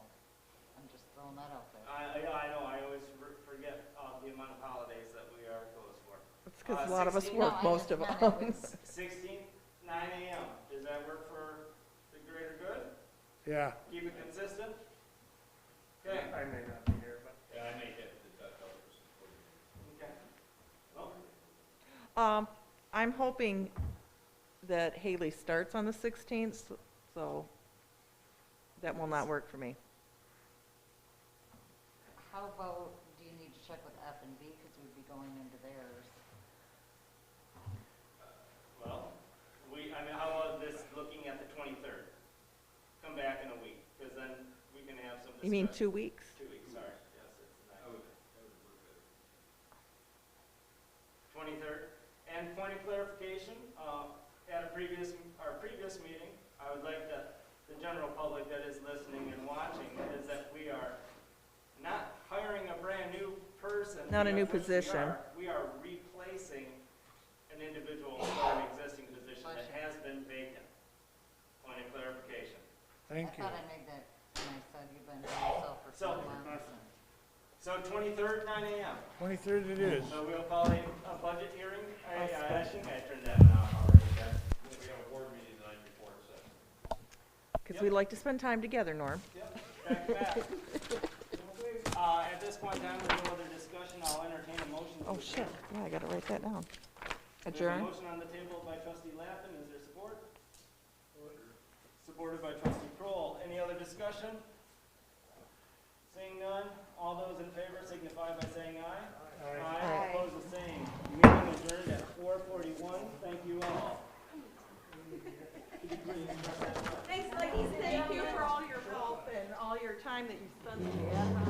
I'm just throwing that out there. I know, I always forget the amount of holidays that we are closed for. It's because a lot of us 16? work No, I most just of meant them. it was- 16th, 9 AM. Does that work for the greater good? Yeah, Keep it consistent? Okay. I may not be here, but. Yeah, I may hit the Dutch office. Okay. Well, I'm hoping that Haley starts on the 16th, so that will not work for me. How about, do you need to check with F and B, because we'd be going into theirs? well, how about this, looking at the 23rd? Come back in a week, because then we can have some discussion. You mean 2 weeks? 2 weeks, sorry. Yes, it's the That 9th. would work better. 23rd. And point of clarification, at our previous meeting, I would like the general public that is listening and watching, is that we are not hiring a brand new person. Not a new which we position. are. We are replacing an individual for an existing position that has been vacant. Point of clarification. thank you. I thought I made that when I said you've been doing yourself for So- 4 months. and- So 23rd, 9 AM. 23rd it is. So we'll call a budget hearing. I think I turned that one off already. We have a board meeting the night before, so. Because we like to spend time together, Norm. Yep. back to back. At this point in time, with no other discussion, I'll entertain a motion. to Oh, adjourn. shit, yeah, I gotta write that down. There's a Adjourn? motion on the table by trustee Lappin, is there support? Supported by trustee Kroll, any other discussion? Seeing none, all those in favor signify by saying aye. Aye. Opposed, the same. Meeting adjourned at 4:41, thank you all. Thanks, ladies. Thank you for all your help and all your time that you spent with the ad hoc.